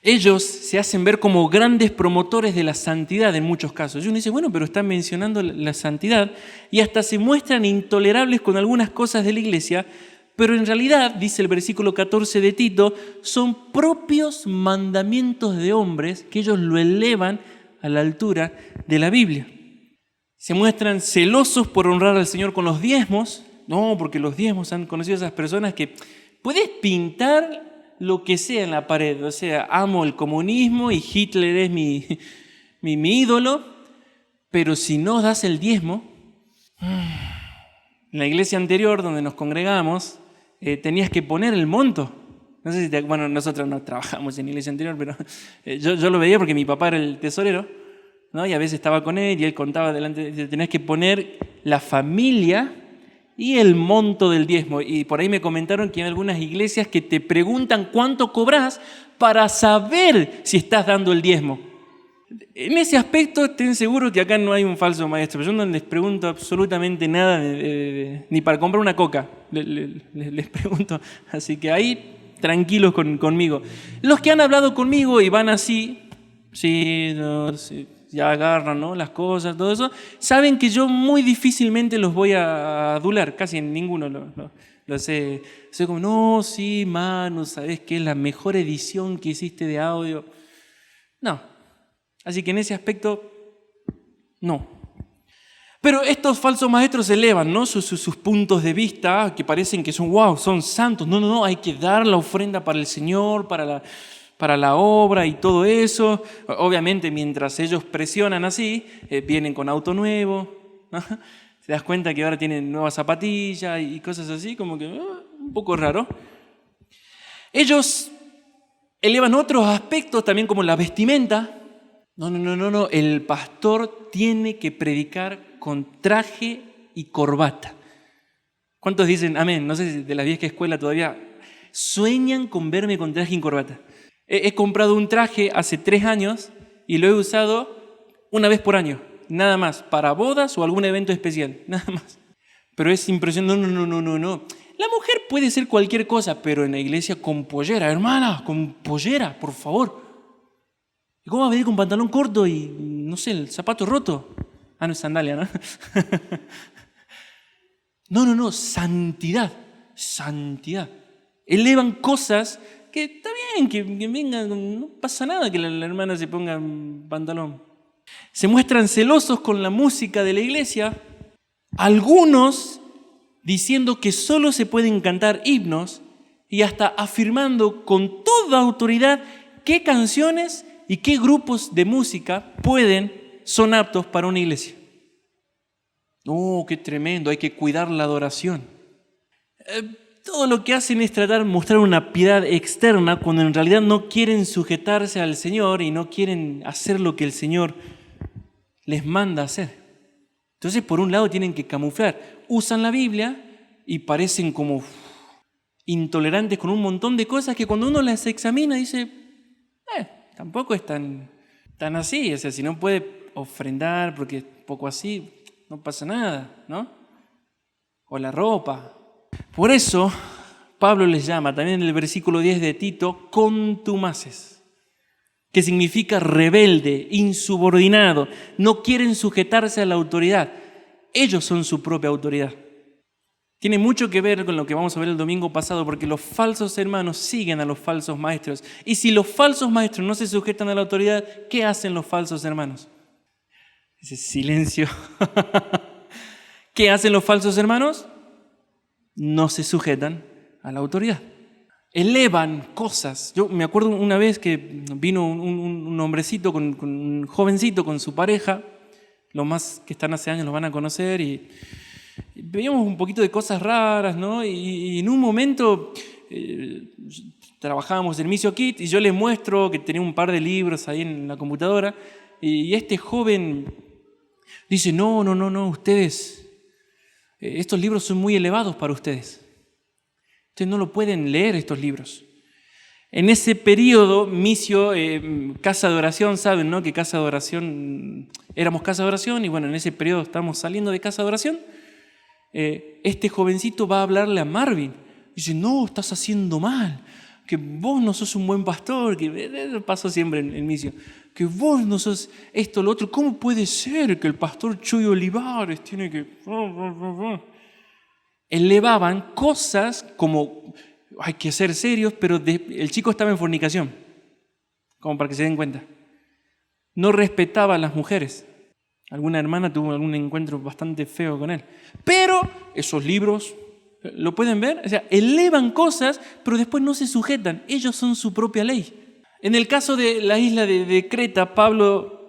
Ellos se hacen ver como grandes promotores de la santidad en muchos casos. Y uno dice, bueno, pero están mencionando la santidad y hasta se muestran intolerables con algunas cosas de la iglesia, pero en realidad, dice el versículo 14 de Tito, son propios mandamientos de hombres que ellos lo elevan a la altura de la Biblia. Se muestran celosos por honrar al Señor con los diezmos. No, porque los diezmos han conocido a esas personas que puedes pintar lo que sea en la pared. O sea, amo el comunismo y Hitler es mi ídolo, pero si no das el diezmo. En la iglesia anterior donde nos congregamos, tenías que poner el monto. No sé si bueno, nosotros no trabajamos en la iglesia anterior, pero yo lo veía porque mi papá era el tesorero, ¿no? Y a veces estaba con él y él contaba delante, tenías que poner la familia y el monto del diezmo. Y por ahí me comentaron que hay algunas iglesias que te preguntan cuánto cobras para saber si estás dando el diezmo. En ese aspecto estén seguros que acá no hay un falso maestro. Yo no les pregunto absolutamente nada, ni para comprar una coca les pregunto. Así que ahí tranquilos conmigo. Los que han hablado conmigo y van así, sí, no, sí, ya agarran, ¿no?, las cosas, todo eso, saben que yo muy difícilmente los voy a adular, casi en ninguno lo sé. Soy como, no, sí, Manu, ¿sabes qué? Es la mejor edición que hiciste de audio. No. Así que en ese aspecto, no. Pero estos falsos maestros elevan, ¿no?, sus puntos de vista que parecen que son, wow, son santos. No, hay que dar la ofrenda para el Señor, para la obra y todo eso. Obviamente, mientras ellos presionan así, vienen con auto nuevo, ¿no? Te das cuenta que ahora tienen nuevas zapatillas y cosas así, como que un poco raro. Ellos elevan otros aspectos también como la vestimenta. No, el pastor tiene que predicar con traje y corbata. ¿Cuántos dicen amén? No sé si de la vieja escuela todavía sueñan con verme con traje y corbata. He comprado un traje hace 3 años y lo he usado una vez por año, nada más, para bodas o algún evento especial, nada más. Pero es impresionante, no. La mujer puede ser cualquier cosa, pero en la iglesia con pollera, hermana, con pollera, por favor. ¿Y cómo va a venir con pantalón corto y, no sé, el zapato roto? No es sandalia, ¿no? No, santidad. Elevan cosas que está bien, que vengan, no pasa nada que la hermana se ponga pantalón. Se muestran celosos con la música de la iglesia, algunos diciendo que solo se pueden cantar himnos y hasta afirmando con toda autoridad qué canciones y qué grupos de música son aptos para una iglesia. ¡Oh, qué tremendo! Hay que cuidar la adoración. Todo lo que hacen es mostrar una piedad externa cuando en realidad no quieren sujetarse al Señor y no quieren hacer lo que el Señor les manda hacer. Entonces, por un lado, tienen que camuflar. Usan la Biblia y parecen como intolerantes con un montón de cosas que cuando uno las examina dice, tampoco es tan así. O sea, si no puede ofrendar porque es poco así, no pasa nada, ¿no? O la ropa. Por eso, Pablo les llama también en el versículo 10 de Tito, contumaces, que significa rebelde, insubordinado. No quieren sujetarse a la autoridad. Ellos son su propia autoridad. Tiene mucho que ver con lo que vamos a ver el domingo pasado, porque los falsos hermanos siguen a los falsos maestros. Y si los falsos maestros no se sujetan a la autoridad, ¿qué hacen los falsos hermanos? Ese silencio. ¿Qué hacen los falsos hermanos? No se sujetan a la autoridad. Elevan cosas. Yo me acuerdo una vez que vino un hombrecito, un jovencito con su pareja. Los más que están hace años los van a conocer y veíamos un poquito de cosas raras, ¿no? Y en un momento trabajábamos en Misio Kit y yo les muestro que tenía un par de libros ahí en la computadora y este joven dice, no, ustedes, estos libros son muy elevados para ustedes. Ustedes no lo pueden leer, estos libros. En ese periodo, Misio, casa de oración, saben, ¿no? Que casa de oración, éramos casa de oración y bueno, en ese periodo estamos saliendo de casa de oración. Este jovencito va a hablarle a Marvin. Dice, no, estás haciendo mal, que vos no sos un buen pastor, que pasó siempre en Misio, que vos no sos esto, lo otro. ¿Cómo puede ser que el pastor Chuy Olivares tiene que...? Elevaban cosas como, hay que ser serios, pero el chico estaba en fornicación, como para que se den cuenta. No respetaba a las mujeres. Alguna hermana tuvo algún encuentro bastante feo con él. Pero esos libros, ¿lo pueden ver? O sea, elevan cosas, pero después no se sujetan. Ellos son su propia ley. En el caso de la isla de Creta, Pablo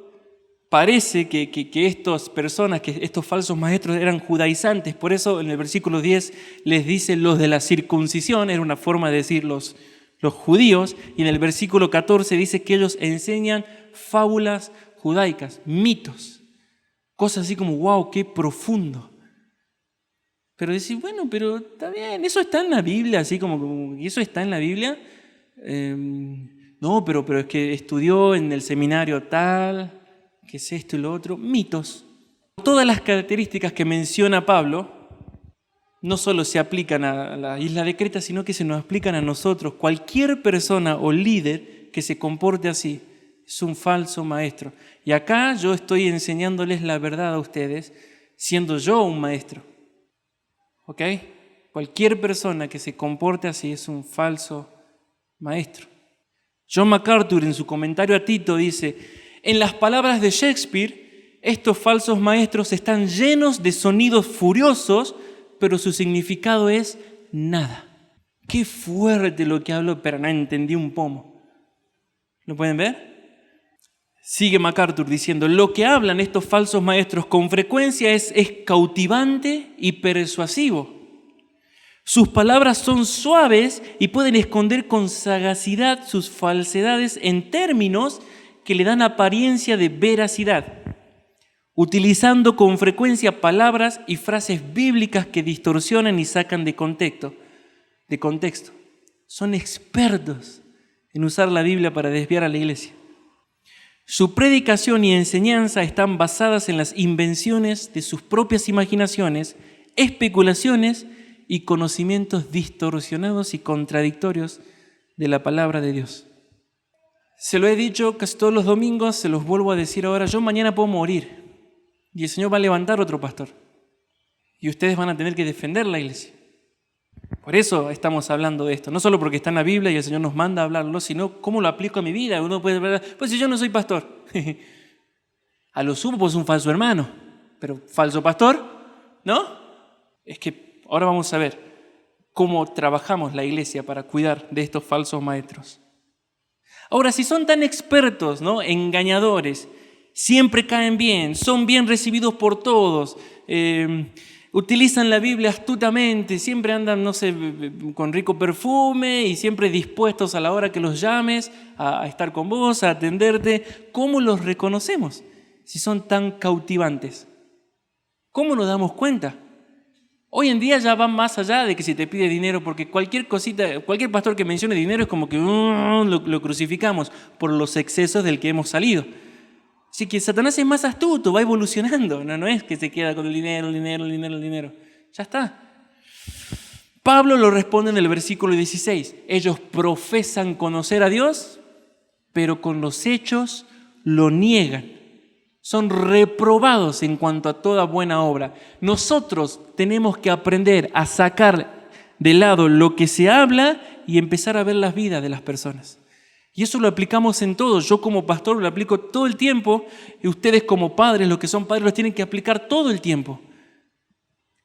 parece que estas personas, que estos falsos maestros eran judaizantes. Por eso en el versículo 10 les dice los de la circuncisión, era una forma de decir los judíos. Y en el versículo 14 dice que ellos enseñan fábulas judaicas, mitos. Cosas así como, wow, qué profundo. Pero decir, bueno, pero está bien, eso está en la Biblia, así como ¿eso está en la Biblia? No, pero es que estudió en el seminario tal, que es esto y lo otro. Mitos. Todas las características que menciona Pablo no solo se aplican a la isla de Creta, sino que se nos aplican a nosotros. Cualquier persona o líder que se comporte así es un falso maestro. Y acá yo estoy enseñándoles la verdad a ustedes, siendo yo un maestro. ¿Ok? Cualquier persona que se comporte así es un falso maestro. John MacArthur en su comentario a Tito dice, en las palabras de Shakespeare, estos falsos maestros están llenos de sonidos furiosos, pero su significado es nada. Qué fuerte lo que hablo, pero no entendí un pomo. ¿Lo pueden ver? Sigue MacArthur diciendo, lo que hablan estos falsos maestros con frecuencia es cautivante y persuasivo. Sus palabras son suaves y pueden esconder con sagacidad sus falsedades en términos que le dan apariencia de veracidad, utilizando con frecuencia palabras y frases bíblicas que distorsionan y sacan de contexto. Son expertos en usar la Biblia para desviar a la iglesia. Su predicación y enseñanza están basadas en las invenciones de sus propias imaginaciones, especulaciones y conocimientos distorsionados y contradictorios de la palabra de Dios. Se lo he dicho casi todos los domingos, se los vuelvo a decir ahora, yo mañana puedo morir y el Señor va a levantar otro pastor y ustedes van a tener que defender la iglesia. Por eso estamos hablando de esto, no solo porque está en la Biblia y el Señor nos manda a hablarlo, sino cómo lo aplico a mi vida. Uno puede hablar, pues si yo no soy pastor, a lo sumo pues un falso hermano, pero falso pastor, ¿no? Es que ahora vamos a ver cómo trabajamos la iglesia para cuidar de estos falsos maestros. Ahora, si son tan expertos, ¿no? Engañadores, siempre caen bien, son bien recibidos por todos, utilizan la Biblia astutamente, siempre andan, no sé, con rico perfume y siempre dispuestos a la hora que los llames a estar con vos, a atenderte. ¿Cómo los reconocemos si son tan cautivantes? ¿Cómo nos damos cuenta? Hoy en día ya van más allá de que si te pide dinero, porque cualquier cosita, cualquier pastor que mencione dinero es como que lo crucificamos por los excesos del que hemos salido. Así que Satanás es más astuto, va evolucionando. No es que se queda con el dinero. Ya está. Pablo lo responde en el versículo 16. Ellos profesan conocer a Dios, pero con los hechos lo niegan. Son reprobados en cuanto a toda buena obra. Nosotros tenemos que aprender a sacar de lado lo que se habla y empezar a ver las vidas de las personas. Y eso lo aplicamos en todo. Yo como pastor lo aplico todo el tiempo y ustedes como padres, los que son padres, los tienen que aplicar todo el tiempo.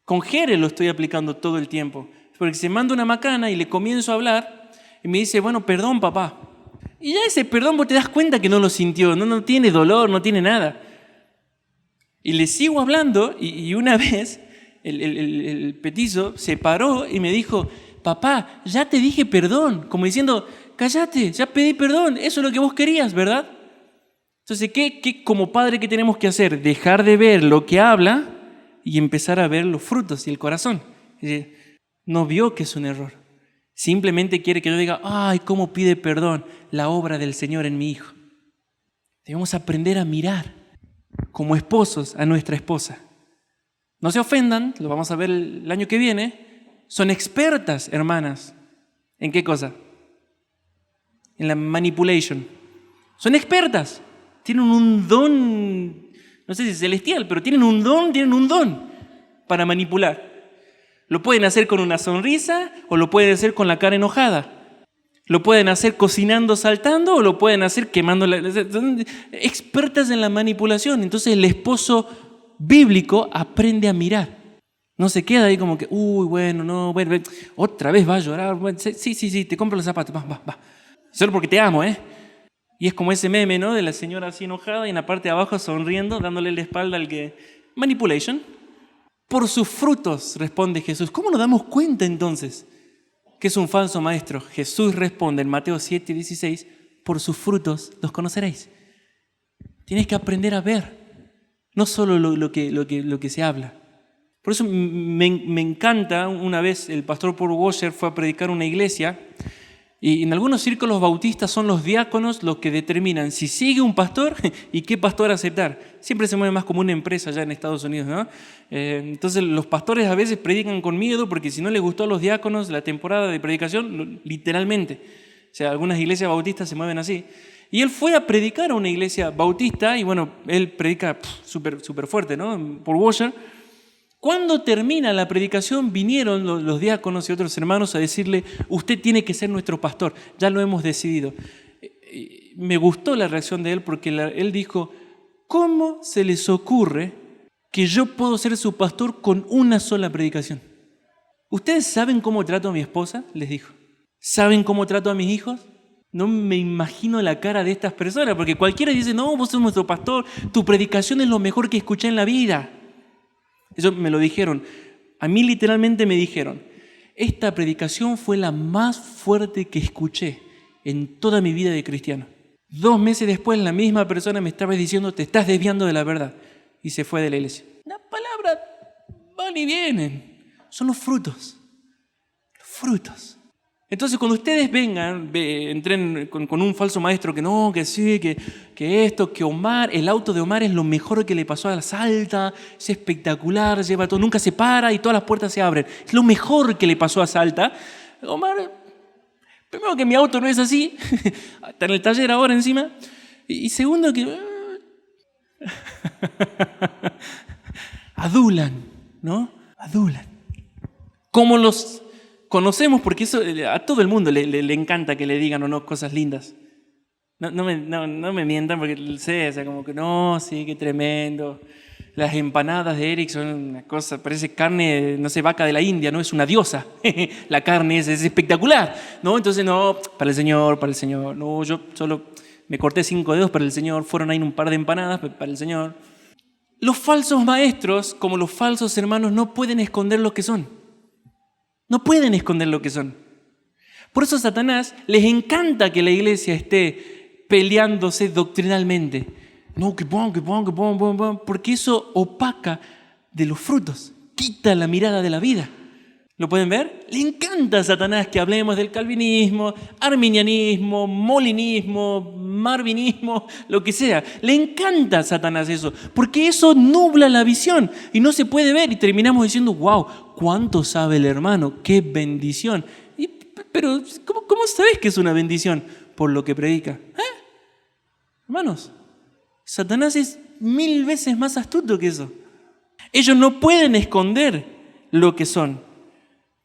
Con Jere lo estoy aplicando todo el tiempo. Porque se manda una macana y le comienzo a hablar y me dice, bueno, perdón papá. Y ya ese perdón vos te das cuenta que no lo sintió, no tiene dolor, no tiene nada. Y le sigo hablando y una vez el petizo se paró y me dijo, papá, ya te dije perdón, como diciendo, cállate, ya pedí perdón, eso es lo que vos querías, ¿verdad? Entonces, ¿qué como padre qué tenemos que hacer? Dejar de ver lo que habla y empezar a ver los frutos y el corazón. No vio que es un error. Simplemente quiere que yo diga, ay, cómo pide perdón la obra del Señor en mi hijo. Debemos aprender a mirar como esposos a nuestra esposa. No se ofendan, lo vamos a ver el año que viene. Son expertas, hermanas. ¿En qué cosa? En la manipulation. Son expertas. Tienen un don, no sé si celestial, pero tienen un don para manipular. Lo pueden hacer con una sonrisa o lo pueden hacer con la cara enojada. Lo pueden hacer cocinando, saltando o lo pueden hacer quemando. Son expertas en la manipulación. Entonces el esposo bíblico aprende a mirar. No se queda ahí como que, uy, bueno, no, bueno, otra vez va a llorar. Bueno, sí, te compro los zapatos, va. Solo porque te amo, ¿eh? Y es como ese meme, ¿no? De la señora así enojada y en la parte de abajo sonriendo, dándole la espalda al que... Manipulation. Por sus frutos, responde Jesús. ¿Cómo nos damos cuenta entonces que es un falso maestro? Jesús responde en Mateo 7:16, por sus frutos los conoceréis. Tienes que aprender a ver, no solo lo que se habla. Por eso me encanta, una vez el pastor Paul Washer fue a predicar una iglesia y en algunos círculos bautistas son los diáconos los que determinan si sigue un pastor y qué pastor aceptar. Siempre se mueve más como una empresa allá en Estados Unidos, ¿no? Entonces los pastores a veces predican con miedo porque si no les gustó a los diáconos la temporada de predicación, literalmente. O sea, algunas iglesias bautistas se mueven así. Y él fue a predicar a una iglesia bautista y bueno, él predica súper fuerte, ¿no? Por Washer. Cuando termina la predicación, vinieron los diáconos y otros hermanos a decirle, usted tiene que ser nuestro pastor, ya lo hemos decidido. Me gustó la reacción de él porque él dijo, ¿cómo se les ocurre que yo puedo ser su pastor con una sola predicación? ¿Ustedes saben cómo trato a mi esposa? Les dijo. ¿Saben cómo trato a mis hijos? No me imagino la cara de estas personas, porque cualquiera dice, no, vos sos nuestro pastor, tu predicación es lo mejor que escuché en la vida. Eso me lo dijeron. A mí literalmente me dijeron, esta predicación fue la más fuerte que escuché en toda mi vida de cristiano. 2 meses después la misma persona me estaba diciendo, te estás desviando de la verdad. Y se fue de la iglesia. Las palabras van y vienen. Son los frutos. Los frutos. Entonces cuando ustedes vengan, entren con un falso maestro que no, que sí, que esto, que Omar, el auto de Omar es lo mejor que le pasó a la Salta, es espectacular, lleva todo, nunca se para y todas las puertas se abren. Es lo mejor que le pasó a Salta. Omar, primero que mi auto no es así, está en el taller ahora encima, y segundo que... adulan, ¿no? Adulan. Como los... conocemos porque eso a todo el mundo le encanta que le digan o no cosas lindas. No me mientan porque sé, o sea, como que no, sí, qué tremendo. Las empanadas de Eric son una cosa, parece carne, no sé, vaca de la India, ¿no? Es una diosa. La carne es espectacular, ¿no? Entonces, no, para el Señor. No, yo solo me corté 5 dedos para el Señor, fueron ahí un par de empanadas para el Señor. Los falsos maestros, como los falsos hermanos, no pueden esconder lo que son. No pueden esconder lo que son. Por eso a Satanás les encanta que la iglesia esté peleándose doctrinalmente. No, que pon, porque eso opaca de los frutos, quita la mirada de la vida. ¿Lo pueden ver? Le encanta a Satanás que hablemos del calvinismo, arminianismo, molinismo, marvinismo, lo que sea. Le encanta a Satanás eso, porque eso nubla la visión y no se puede ver y terminamos diciendo, wow, ¿cuánto sabe el hermano? ¡Qué bendición! Pero, ¿cómo sabes que es una bendición? Por lo que predica. Hermanos, Satanás es 1000 veces más astuto que eso. Ellos no pueden esconder lo que son.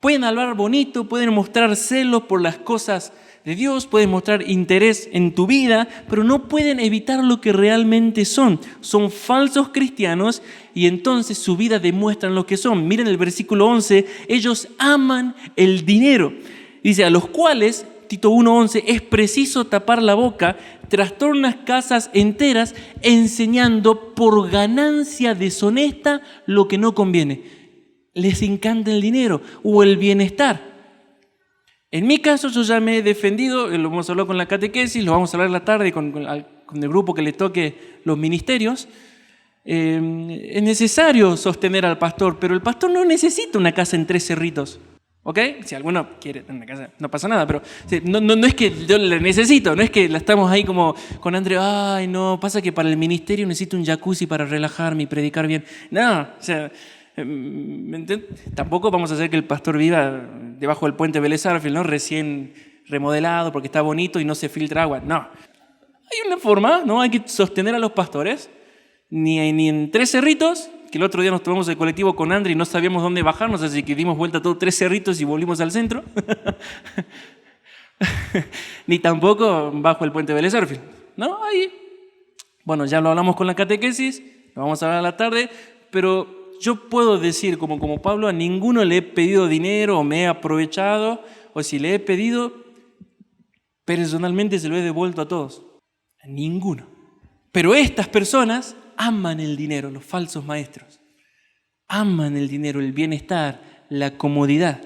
Pueden hablar bonito, pueden mostrar celos por las cosas de Dios, pueden mostrar interés en tu vida, pero no pueden evitar lo que realmente son. Son falsos cristianos y entonces su vida demuestran lo que son. Miren el versículo 11, ellos aman el dinero. Dice, a los cuales, Tito 1:11, es preciso tapar la boca, trastornas casas enteras, enseñando por ganancia deshonesta lo que no conviene. Les encanta el dinero o el bienestar. En mi caso, yo ya me he defendido, lo vamos a hablar con la catequesis, lo vamos a hablar la tarde con el grupo que le toque los ministerios. Es necesario sostener al pastor, pero el pastor no necesita una casa en 3 cerritos. ¿Ok? Si alguno quiere tener una casa, no pasa nada, pero no es que yo la necesito, no es que la estamos ahí como con André, ay, no, pasa que para el ministerio necesito un jacuzzi para relajarme y predicar bien. No, o sea, tampoco vamos a hacer que el pastor viva debajo del puente Vélez Sarsfield, ¿no? Recién remodelado porque está bonito y no se filtra agua. No. Hay una forma, ¿no? Hay que sostener a los pastores, ni en Tres Cerritos, que el otro día nos tomamos el colectivo con André y no sabíamos dónde bajarnos, así que dimos vuelta a todos Tres Cerritos y volvimos al centro. Ni tampoco bajo el puente Vélez Sarsfield, ¿no? Ahí, bueno, ya lo hablamos con la catequesis, lo vamos a hablar a la tarde, pero yo puedo decir, como Pablo, a ninguno le he pedido dinero o me he aprovechado, o si le he pedido, personalmente se lo he devuelto a todos. A ninguno. Pero estas personas aman el dinero, los falsos maestros. Aman el dinero, el bienestar, la comodidad.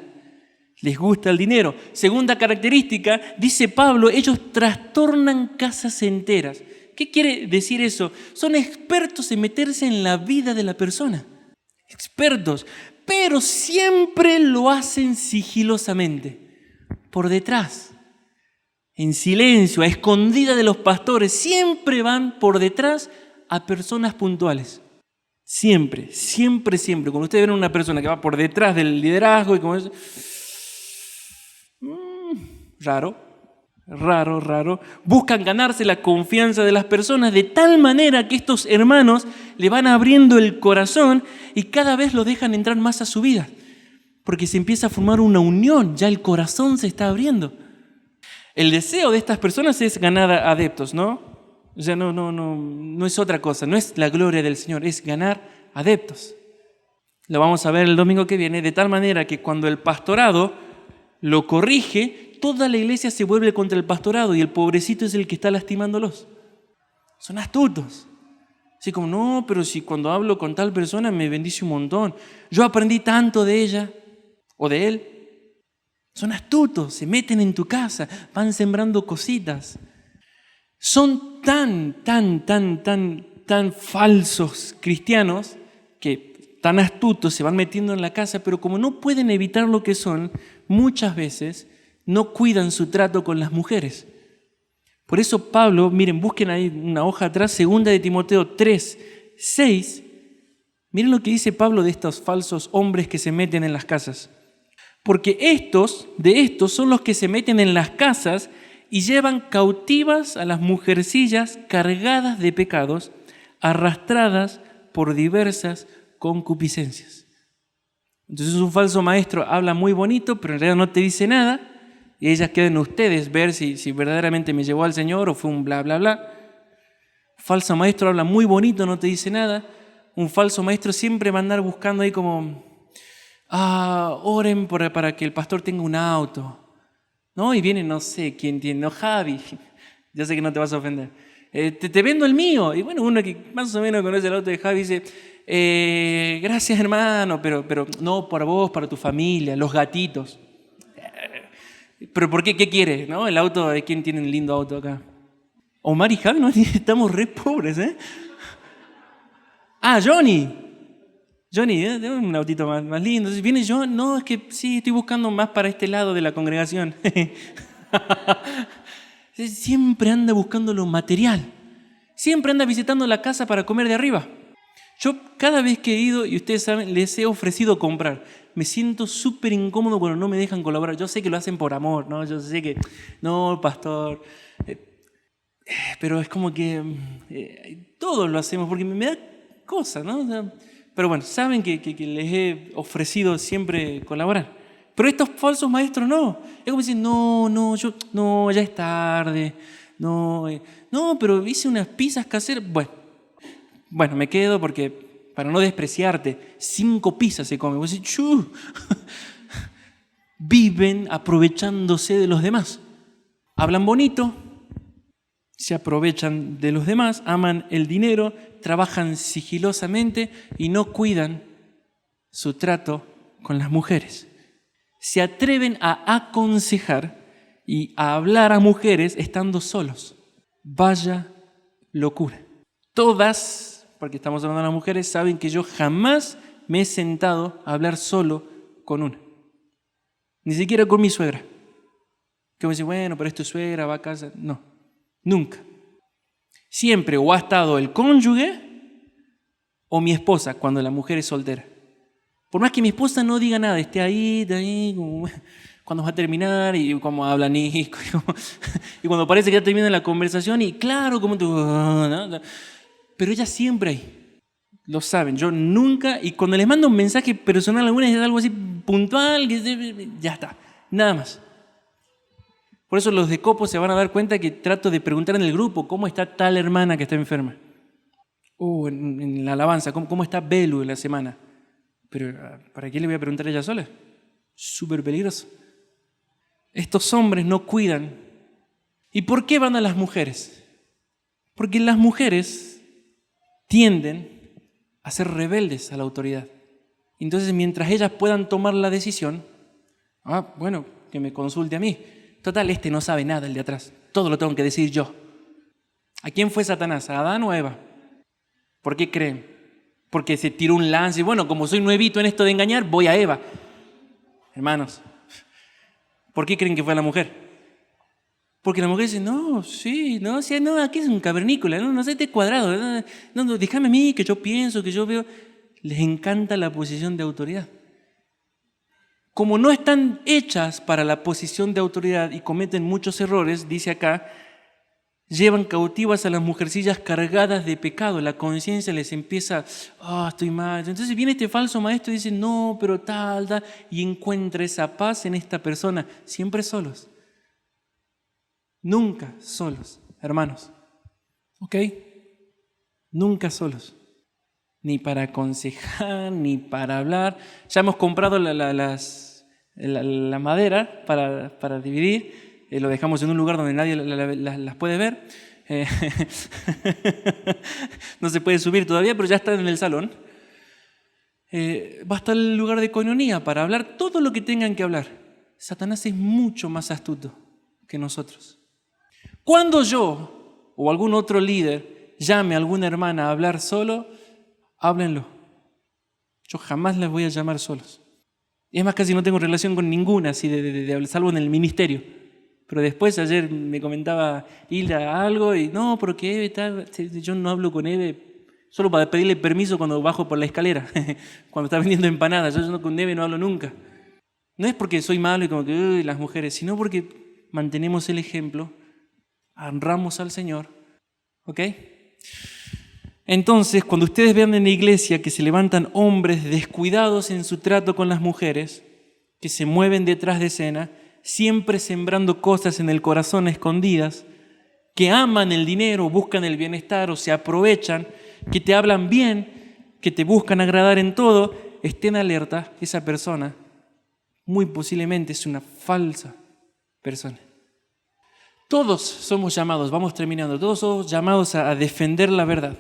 Les gusta el dinero. Segunda característica, dice Pablo, ellos trastornan casas enteras. ¿Qué quiere decir eso? Son expertos en meterse en la vida de la persona. Expertos. Pero siempre lo hacen sigilosamente, por detrás, en silencio, a escondida de los pastores. Siempre van por detrás a personas puntuales. Siempre, siempre, siempre. Cuando ustedes ven a una persona que va por detrás del liderazgo y como es, raro. Buscan ganarse la confianza de las personas de tal manera que estos hermanos le van abriendo el corazón y cada vez lo dejan entrar más a su vida. Porque se empieza a formar una unión, ya el corazón se está abriendo. El deseo de estas personas es ganar adeptos, ¿no? O sea, no es otra cosa, no es la gloria del Señor, es ganar adeptos. Lo vamos a ver el domingo que viene, de tal manera que cuando el pastorado lo corrige, toda la iglesia se vuelve contra el pastorado y el pobrecito es el que está lastimándolos. Son astutos. Así como, no, pero si cuando hablo con tal persona me bendice un montón. Yo aprendí tanto de ella o de él. Son astutos, se meten en tu casa, van sembrando cositas. Son tan falsos cristianos que tan astutos se van metiendo en la casa, pero como no pueden evitar lo que son, muchas veces no cuidan su trato con las mujeres. Por eso Pablo, miren, busquen ahí una hoja atrás, 2 de Timoteo 3:6. Miren lo que dice Pablo de estos falsos hombres que se meten en las casas. Porque de estos son los que se meten en las casas y llevan cautivas a las mujercillas cargadas de pecados, arrastradas por diversas concupiscencias. Entonces un falso maestro habla muy bonito, pero en realidad no te dice nada, y ellas quedan ustedes ver si verdaderamente me llevó al Señor o fue un bla, bla, bla. Un falso maestro habla muy bonito, no te dice nada. Un falso maestro siempre va a andar buscando ahí como, oren para que el pastor tenga un auto. ¿No? Y viene, no sé quién tiene, no, Javi, ya sé que no te vas a ofender. Te vendo el mío. Y bueno, uno que más o menos conoce el auto de Javi dice, gracias hermano, pero no para vos, para tu familia, los gatitos. ¿Pero por qué? ¿Qué quiere? ¿No? El auto, ¿quién tiene un lindo auto acá? Omar y Javi, ¿no? Estamos re pobres, ¿eh? Johnny, tengo un autito más lindo. Entonces viene John, no, es que sí, estoy buscando más para este lado de la congregación. Siempre anda buscando lo material. Siempre anda visitando la casa para comer de arriba. Yo cada vez que he ido, y ustedes saben, les he ofrecido comprar. Me siento súper incómodo cuando no me dejan colaborar. Yo sé que lo hacen por amor, ¿no? Yo sé que, no, pastor. Pero es como que todos lo hacemos porque me da cosa, ¿no? O sea, pero bueno, saben que les he ofrecido siempre colaborar. Pero estos falsos maestros no. Es como decir, no, ya es tarde. No, pero hice unas pizzas caseras. Bueno, me quedo porque, para no despreciarte, 5 pizzas se comen. Vos decís, ¡chu! Viven aprovechándose de los demás. Hablan bonito, se aprovechan de los demás, aman el dinero, trabajan sigilosamente y no cuidan su trato con las mujeres. Se atreven a aconsejar y a hablar a mujeres estando solos. Vaya locura. Todas, porque estamos hablando de las mujeres, saben que yo jamás me he sentado a hablar solo con una. Ni siquiera con mi suegra. Que me dice, bueno, pero es tu suegra, va a casa. No, nunca. Siempre o ha estado el cónyuge o mi esposa cuando la mujer es soltera. Por más que mi esposa no diga nada, esté ahí, como, cuando va a terminar y cómo habla Nico, y cuando parece que ya termina la conversación y claro, como tú, ¿no? Pero ella siempre ahí. Lo saben, yo nunca, y cuando les mando un mensaje personal a alguna es algo así puntual, ya está, nada más. Por eso los de Copo se van a dar cuenta que trato de preguntar en el grupo cómo está tal hermana que está enferma. O en la alabanza, cómo está Belu en la semana. Pero ¿para qué le voy a preguntar a ella sola? Súper peligroso. Estos hombres no cuidan. ¿Y por qué van a las mujeres? Porque las mujeres tienden a ser rebeldes a la autoridad. Entonces, mientras ellas puedan tomar la decisión, bueno, que me consulte a mí. Total, este no sabe nada, el de atrás. Todo lo tengo que decir yo. ¿A quién fue Satanás? ¿A Adán o a Eva? ¿Por qué creen? Porque se tiró un lance y bueno, como soy nuevito en esto de engañar, voy a Eva. Hermanos, ¿por qué creen que fue a la mujer? Porque la mujer dice, no, aquí es un cavernícola, no sé, este cuadrado, no, déjame a mí, que yo pienso, que yo veo. Les encanta la posición de autoridad. Como no están hechas para la posición de autoridad y cometen muchos errores, dice acá, llevan cautivas a las mujercillas cargadas de pecado. La conciencia les empieza, estoy mal. Entonces viene este falso maestro y dice, no, pero tal, y encuentra esa paz en esta persona, siempre solos. Nunca solos, hermanos. ¿Ok? Nunca solos. Ni para aconsejar, ni para hablar. Ya hemos comprado la madera para dividir. Lo dejamos en un lugar donde nadie las puede ver. No se puede subir todavía, pero ya está en el salón. Va a estar el lugar de coinonía para hablar todo lo que tengan que hablar. Satanás es mucho más astuto que nosotros. Cuando yo o algún otro líder llame a alguna hermana a hablar solo, háblenlo. Yo jamás las voy a llamar solos. Es más, casi no tengo relación con ninguna, así salvo en el ministerio. Pero después, ayer me comentaba Hilda algo y no, porque Eve tal, yo no hablo con Eve solo para pedirle permiso cuando bajo por la escalera, cuando está vendiendo empanadas. Yo con Eve no hablo nunca. No es porque soy malo y como que las mujeres, sino porque mantenemos el ejemplo, honramos al Señor. ¿Ok? Entonces, cuando ustedes vean en la iglesia que se levantan hombres descuidados en su trato con las mujeres, que se mueven detrás de escena, siempre sembrando cosas en el corazón escondidas, que aman el dinero, buscan el bienestar o se aprovechan, que te hablan bien, que te buscan agradar en todo, estén alerta, esa persona muy posiblemente es una falsa persona. Todos somos llamados, vamos terminando, todos somos llamados a defender la verdad.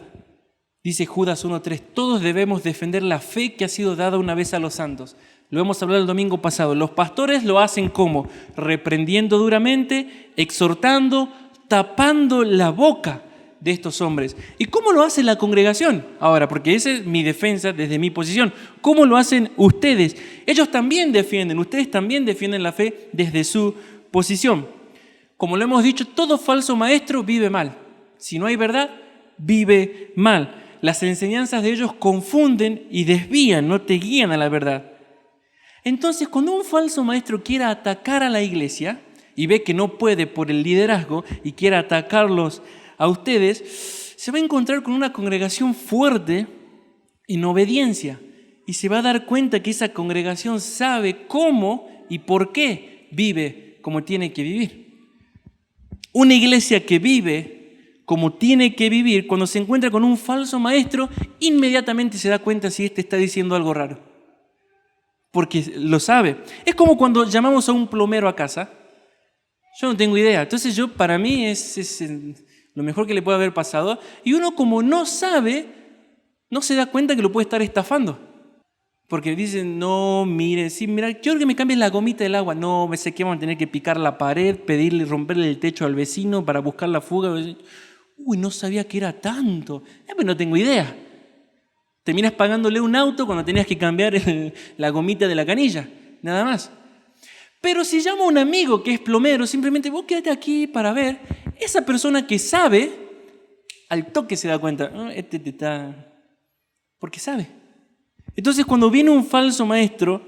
Dice Judas 1:3, todos debemos defender la fe que ha sido dada una vez a los santos. Lo hemos hablado el domingo pasado. Los pastores lo hacen como reprendiendo duramente, exhortando, tapando la boca de estos hombres. ¿Y cómo lo hace la congregación? Ahora, porque esa es mi defensa desde mi posición. ¿Cómo lo hacen ustedes? Ellos también defienden, ustedes también defienden la fe desde su posición. Como lo hemos dicho, todo falso maestro vive mal. Si no hay verdad, vive mal. Las enseñanzas de ellos confunden y desvían, no te guían a la verdad. Entonces, cuando un falso maestro quiera atacar a la iglesia y ve que no puede por el liderazgo y quiera atacarlos a ustedes, se va a encontrar con una congregación fuerte en obediencia y se va a dar cuenta que esa congregación sabe cómo y por qué vive como tiene que vivir. Una iglesia que vive como tiene que vivir, cuando se encuentra con un falso maestro, inmediatamente se da cuenta si éste está diciendo algo raro. Porque lo sabe. Es como cuando llamamos a un plomero a casa. Yo no tengo idea. Entonces para mí es lo mejor que le puede haber pasado. Y uno como no sabe, no se da cuenta que lo puede estar estafando. Porque dicen, no, mire, sí, mira, quiero que me cambies la gomita del agua. No, me sé que vamos a tener que picar la pared, pedirle, romperle el techo al vecino para buscar la fuga. Uy, no sabía que era tanto. Pues no tengo idea. Terminas pagándole un auto cuando tenías que cambiar la gomita de la canilla, nada más. Pero si llamo a un amigo que es plomero, simplemente vos quédate aquí para ver, esa persona que sabe, al toque se da cuenta, este te está... porque sabe. Entonces cuando viene un falso maestro,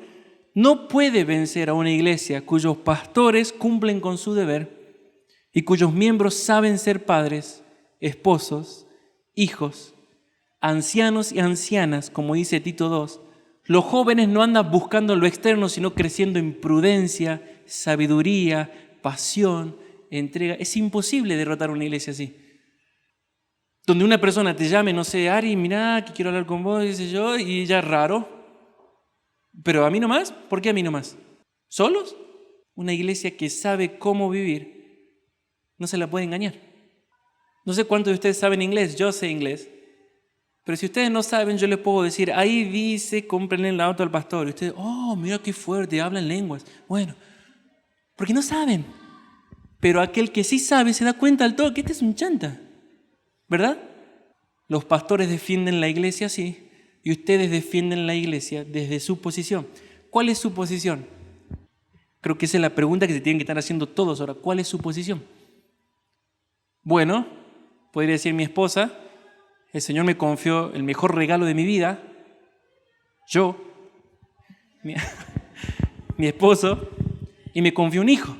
no puede vencer a una iglesia cuyos pastores cumplen con su deber y cuyos miembros saben ser padres, esposos, hijos, ancianos y ancianas, como dice Tito 2. Los jóvenes no andan buscando lo externo, sino creciendo en prudencia, sabiduría, pasión, entrega. Es imposible derrotar una iglesia así. Donde una persona te llame, no sé, Ari, mirá, que quiero hablar con vos, dice yo, y ya es raro. Pero a mí nomás, ¿por qué a mí nomás? ¿Solos? Una iglesia que sabe cómo vivir, no se la puede engañar. No sé cuántos de ustedes saben inglés, yo sé inglés. Pero si ustedes no saben, yo les puedo decir, ahí dice, cómprenle el auto al pastor. Y ustedes, oh, mira qué fuerte, hablan lenguas. Bueno, porque no saben. Pero aquel que sí sabe se da cuenta al toque, este es un chanta. ¿Verdad? Los pastores defienden la iglesia así y ustedes defienden la iglesia desde su posición. ¿Cuál es su posición? Creo que esa es la pregunta que se tienen que estar haciendo todos ahora. ¿Cuál es su posición? Bueno, podría decir mi esposa, el Señor me confió el mejor regalo de mi vida, yo, mi esposo, y me confió un hijo.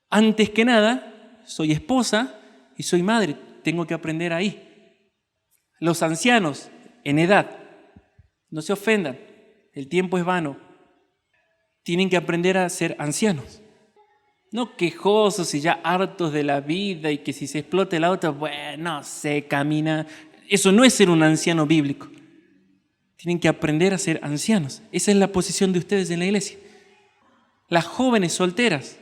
Antes que nada, soy esposa y soy madre. Tengo que aprender ahí. Los ancianos, en edad, no se ofendan, el tiempo es vano. Tienen que aprender a ser ancianos. No quejosos y ya hartos de la vida y que si se explota el auto, bueno, se camina. Eso no es ser un anciano bíblico. Tienen que aprender a ser ancianos. Esa es la posición de ustedes en la iglesia. Las jóvenes solteras,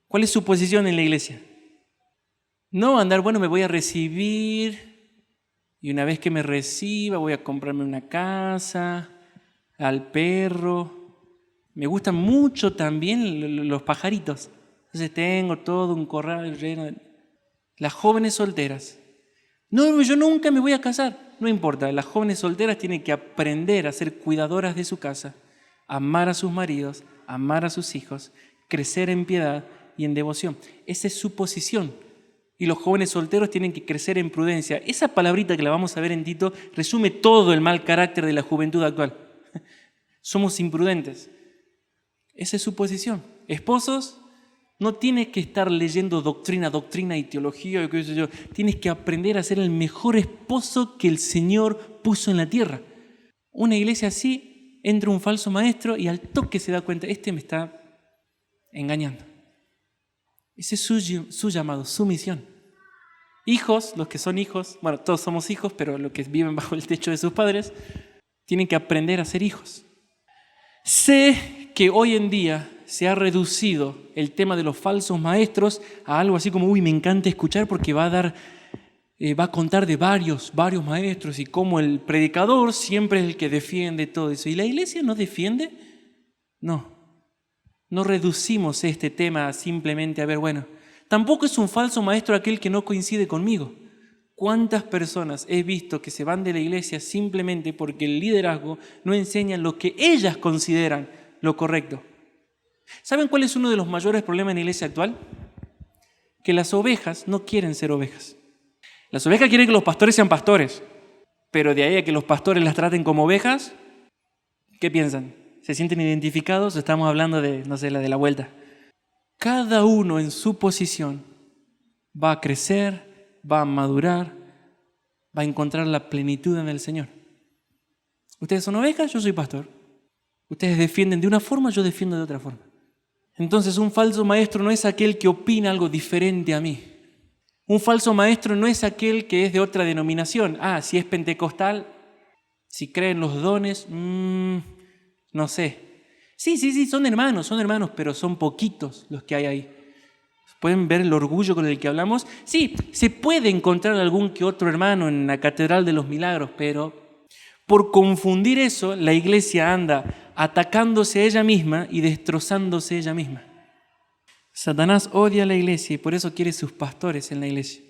¿cuál es su posición en la iglesia? No andar, bueno, me voy a recibir y una vez que me reciba voy a comprarme una casa, al perro. Me gustan mucho también los pajaritos. Entonces tengo todo un corral lleno de... Las jóvenes solteras. No, yo nunca me voy a casar. No importa, las jóvenes solteras tienen que aprender a ser cuidadoras de su casa, amar a sus maridos, amar a sus hijos, crecer en piedad y en devoción. Esa es su posición. Y los jóvenes solteros tienen que crecer en prudencia. Esa palabrita que la vamos a ver en Tito resume todo el mal carácter de la juventud actual. Somos imprudentes. Esa es su posición. Esposos, no tienes que estar leyendo doctrina y teología, qué sé yo. Tienes que aprender a ser el mejor esposo que el Señor puso en la tierra. Una iglesia así, entra un falso maestro y al toque se da cuenta, este me está engañando. Ese es su llamado, su misión. Hijos, los que son hijos, bueno, todos somos hijos, pero los que viven bajo el techo de sus padres, tienen que aprender a ser hijos. Sé que hoy en día se ha reducido el tema de los falsos maestros a algo así como, me encanta escuchar porque va a contar de varios maestros y cómo el predicador siempre es el que defiende todo eso. ¿Y la iglesia no defiende? No reducimos este tema a simplemente a ver, bueno, tampoco es un falso maestro aquel que no coincide conmigo. ¿Cuántas personas he visto que se van de la iglesia simplemente porque el liderazgo no enseña lo que ellas consideran lo correcto? ¿Saben cuál es uno de los mayores problemas en la iglesia actual? Que las ovejas no quieren ser ovejas. Las ovejas quieren que los pastores sean pastores, pero de ahí a que los pastores las traten como ovejas, ¿qué piensan? ¿Se sienten identificados? Estamos hablando de, no sé, la de la vuelta. Cada uno en su posición va a crecer, va a madurar, va a encontrar la plenitud en el Señor. Ustedes son ovejas, yo soy pastor. Ustedes defienden de una forma, yo defiendo de otra forma. Entonces un falso maestro no es aquel que opina algo diferente a mí. Un falso maestro no es aquel que es de otra denominación. Si es pentecostal, si cree en los dones, no sé. Sí, son hermanos, pero son poquitos los que hay ahí. ¿Pueden ver el orgullo con el que hablamos? Sí, se puede encontrar algún que otro hermano en la Catedral de los Milagros, pero por confundir eso, la iglesia anda atacándose a ella misma y destrozándose ella misma. Satanás odia a la iglesia y por eso quiere sus pastores en la iglesia.